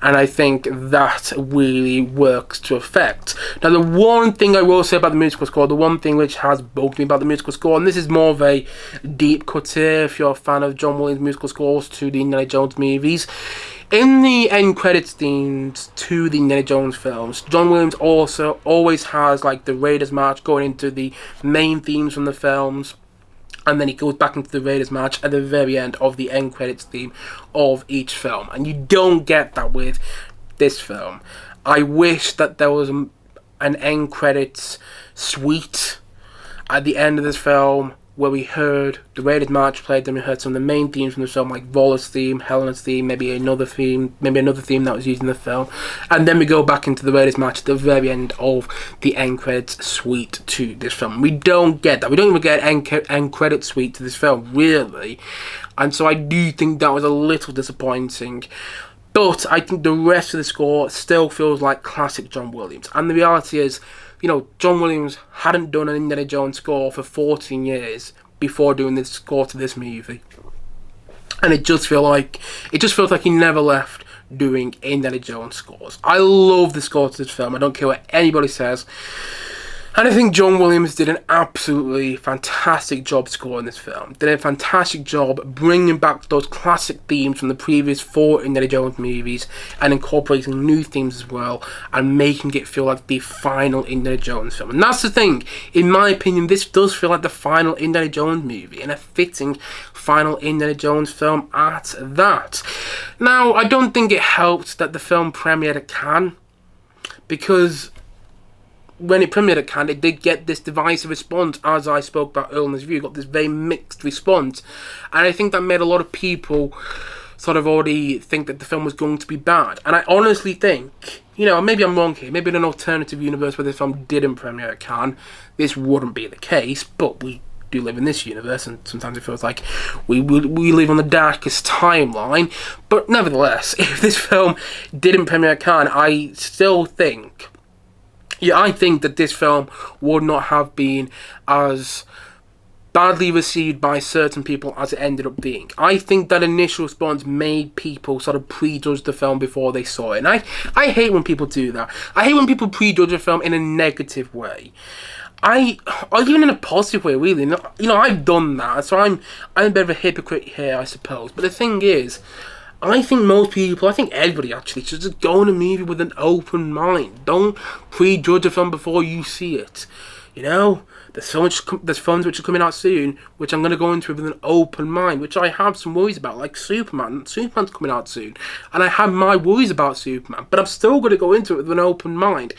And I think that really works to effect. Now, the one thing I will say about the musical score, the one thing which has bugged me about the musical score, and this is more of a deep cut here if you're a fan of John Williams' musical scores to the Indiana Jones movies, in the end credits themes to the Indiana Jones films, John Williams also always has like the Raiders March going into the main themes from the films, and then he goes back into the Raiders March at the very end of the end credits theme of each film. And you don't get that with this film. I wish that there was an end credits suite at the end of this film where we heard the rated march played, then we heard some of the main themes from the film, like Voller's theme, Helena's theme, maybe another theme that was used in the film, and then we go back into the rated march at the very end of the end credits suite to this film. We don't get that. We don't even get an end credit suite to this film, really, and so I do think that was a little disappointing. But I think the rest of the score still feels like classic John Williams, and the reality is, John Williams hadn't done an Indiana Jones score for 14 years before doing this score to this movie. And it just feels like he never left doing Indiana Jones scores. I love the score to this film. I don't care what anybody says. And I think John Williams did an absolutely fantastic job scoring this film. Did a fantastic job bringing back those classic themes from the previous 4 Indiana Jones movies and incorporating new themes as well and making it feel like the final Indiana Jones film. And that's the thing. In my opinion, this does feel like the final Indiana Jones movie and a fitting final Indiana Jones film at that. Now, I don't think it helped that the film premiered at Cannes, because when it premiered at Cannes, it did get this divisive response, as I spoke about earlier in this review. It got this very mixed response, and I think that made a lot of people sort of already think that the film was going to be bad. And I honestly think, maybe I'm wrong here, maybe in an alternative universe where this film didn't premiere at Cannes, this wouldn't be the case, but we do live in this universe, and sometimes it feels like we live on the darkest timeline. But nevertheless, if this film didn't premiere at Cannes, I still think that this film would not have been as badly received by certain people as it ended up being. I think that initial response made people sort of prejudge the film before they saw it. And I hate when people do that. I hate when people prejudge a film in a negative way. Or even in a positive way, really. I've done that, so I'm a bit of a hypocrite here, I suppose. But the thing is, I think most people, I think everybody actually, should just go in a movie with an open mind. Don't prejudge a film before you see it. There's films which are coming out soon, which I'm going to go into with an open mind, which I have some worries about, like Superman. Superman's coming out soon, and I have my worries about Superman, but I'm still going to go into it with an open mind.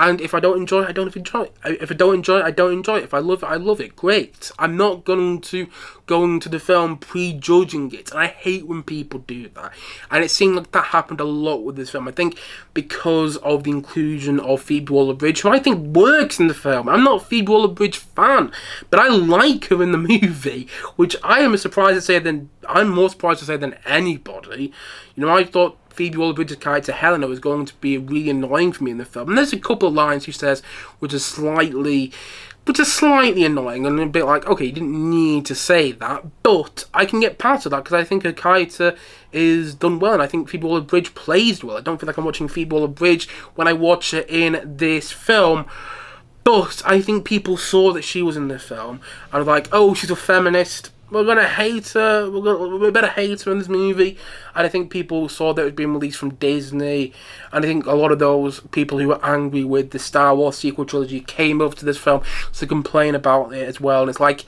And if I don't enjoy it, I don't enjoy it. If I don't enjoy it, I don't enjoy it. If I love it, I love it. Great. I'm not going to go into the film prejudging it. And I hate when people do that. And it seemed like that happened a lot with this film. I think because of the inclusion of Phoebe Waller-Bridge, who I think works in the film. I'm not a Phoebe Waller-Bridge fan, but I like her in the movie, which I'm more surprised to say than anybody. I thought Phoebe Waller-Bridge's character Helena was going to be really annoying for me in the film. And there's a couple of lines she says which are slightly annoying and a bit like, okay, you didn't need to say that, but I can get past that because I think her character is done well, and I think Phoebe Waller-Bridge plays well. I don't feel like I'm watching Phoebe Waller-Bridge when I watch her in this film. But I think people saw that she was in this film and were like, oh, she's a feminist. We're going to hate her. We better hate her in this movie. And I think people saw that it was being released from Disney. And I think a lot of those people who were angry with the Star Wars sequel trilogy came over to this film to complain about it as well. And it's like,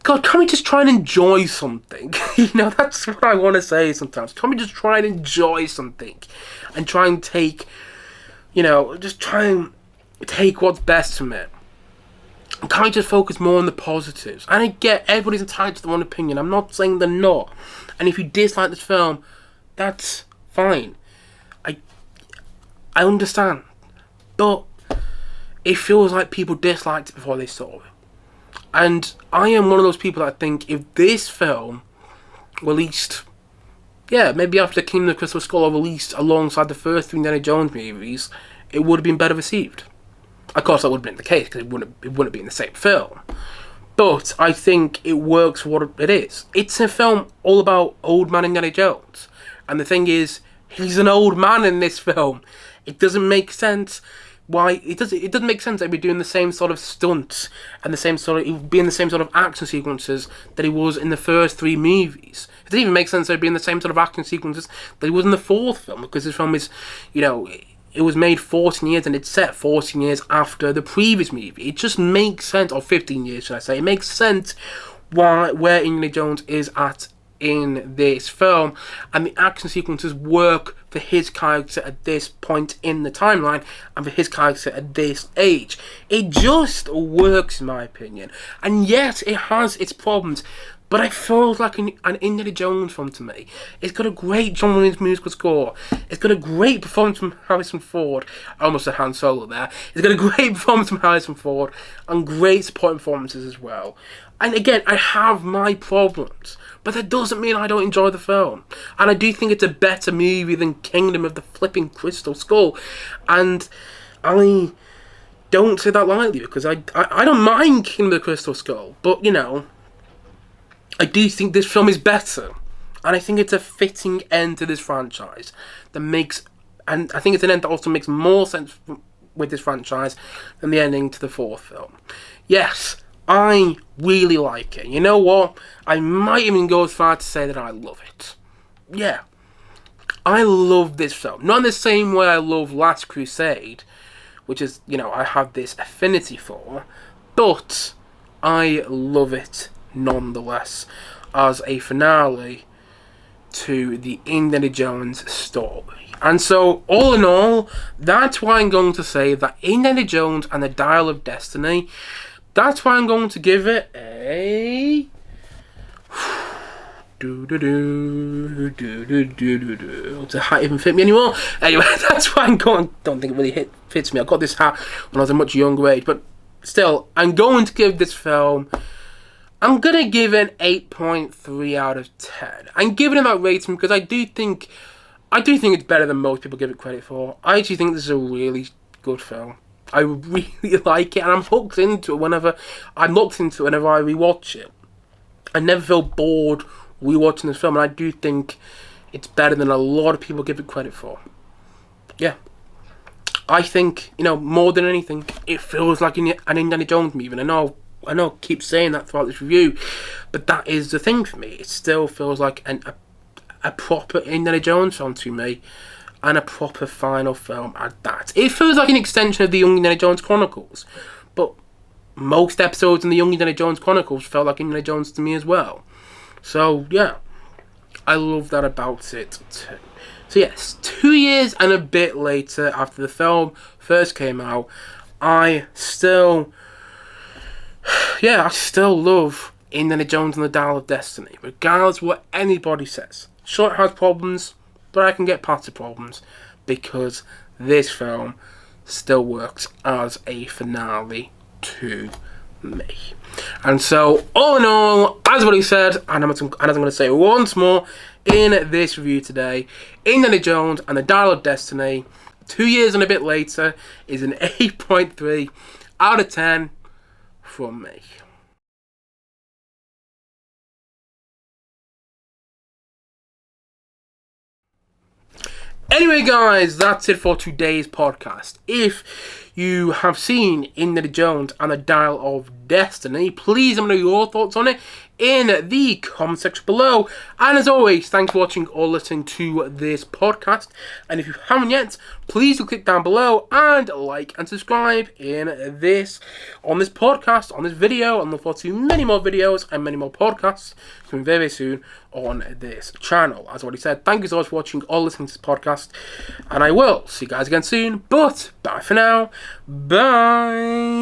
God, can't we just try and enjoy something? That's what I want to say sometimes. Can't we just try and enjoy something? And try and take, just try and take what's best from it. Can't we just focus more on the positives? And I get everybody's entitled to their own opinion. I'm not saying they're not. And if you dislike this film, that's fine. I understand. But it feels like people disliked it before they saw it. And I am one of those people that think if this film released, maybe after Kingdom of the Crystal Skull released alongside the first 3 Indiana Jones movies, it would have been better received. Of course, that would have been the case because it wouldn't be in the same film. But I think it works for what it is. It's a film all about old man Indiana Jones. And the thing is, he's an old man in this film. It doesn't make sense why... It doesn't make sense that he'd be doing the same sort of stunts and he would be in the same sort of action sequences that he was in the first 3 movies. It doesn't even make sense that he'd be in the same sort of action sequences that he was in the 4th film, because this film is, it was made 14 years and it's set 14 years after the previous movie. It just makes sense, or 15 years should I say. It makes sense where Indiana Jones is at in this film, and the action sequences work for his character at this point in the timeline and for his character at this age. It just works, in my opinion. And yes, it has its problems, but it feels like an Indiana Jones film to me. It's got a great John Williams musical score. It's got a great performance from Harrison Ford. I almost said Han Solo there. It's got a great performance from Harrison Ford and great supporting performances as well. And again, I have my problems, but that doesn't mean I don't enjoy the film. And I do think it's a better movie than Kingdom of the Flipping Crystal Skull. And I don't say that lightly, because I don't mind Kingdom of the Crystal Skull, but you know, I do think this film is better, and I think it's a fitting end to this franchise that makes, and I think it's an end that also makes more sense with this franchise than the ending to the fourth film. Yes, I really like it. You know what? I might even go as far to say that I love it. Yeah, I love this film. Not in the same way I love Last Crusade, which is, you know, I have this affinity for, but I love it nonetheless as a finale to the Indiana Jones story. And so, all in all, that's why I'm going to say that Indiana Jones and the Dial of Destiny, that's why I'm going to give it a Does the hat even fit me anymore? Anyway, that's why I'm going. Don't think it really fits me. I got this hat when I was a much younger age, but still, I'm going to give this film, I'm going to give it an 8.3 out of 10. I'm giving it that rating because I do think it's better than most people give it credit for. I actually think this is a really good film. I really like it, and I'm hooked into it whenever I rewatch it. I never feel bored rewatching this film, and I do think it's better than a lot of people give it credit for. Yeah. I think, you know, more than anything, it feels like an Indiana Jones movie. And I know, I keep saying that throughout this review, but that is the thing for me. It still feels like a proper Indiana Jones film to me, and a proper final film at that. It feels like an extension of the Young Indiana Jones Chronicles, but most episodes in the Young Indiana Jones Chronicles felt like Indiana Jones to me as well. So, yeah, I love that about it too. So yes, 2 years and a bit later after the film first came out, I still love Indiana Jones and the Dial of Destiny, regardless of what anybody says. Sure, it has problems, but I can get past the problems because this film still works as a finale to me. And so, all in all, as what he said, and as I'm going to say once more in this review today, Indiana Jones and the Dial of Destiny, 2 years and a bit later, is an 8.3 out of 10 from me. Anyway, guys, that's it for today's podcast. If you have seen Indiana Jones and the Dial of Destiny, please let me know your thoughts on it in the comment section below. And as always, thanks for watching or listening to this podcast. And if you haven't yet, please do click down below and like and subscribe on this podcast, on this video, and look forward to many more videos and many more podcasts coming very, very soon on this channel. As I already said, thank you so much for watching or listening to this podcast, and I will see you guys again soon. But bye for now. Bye.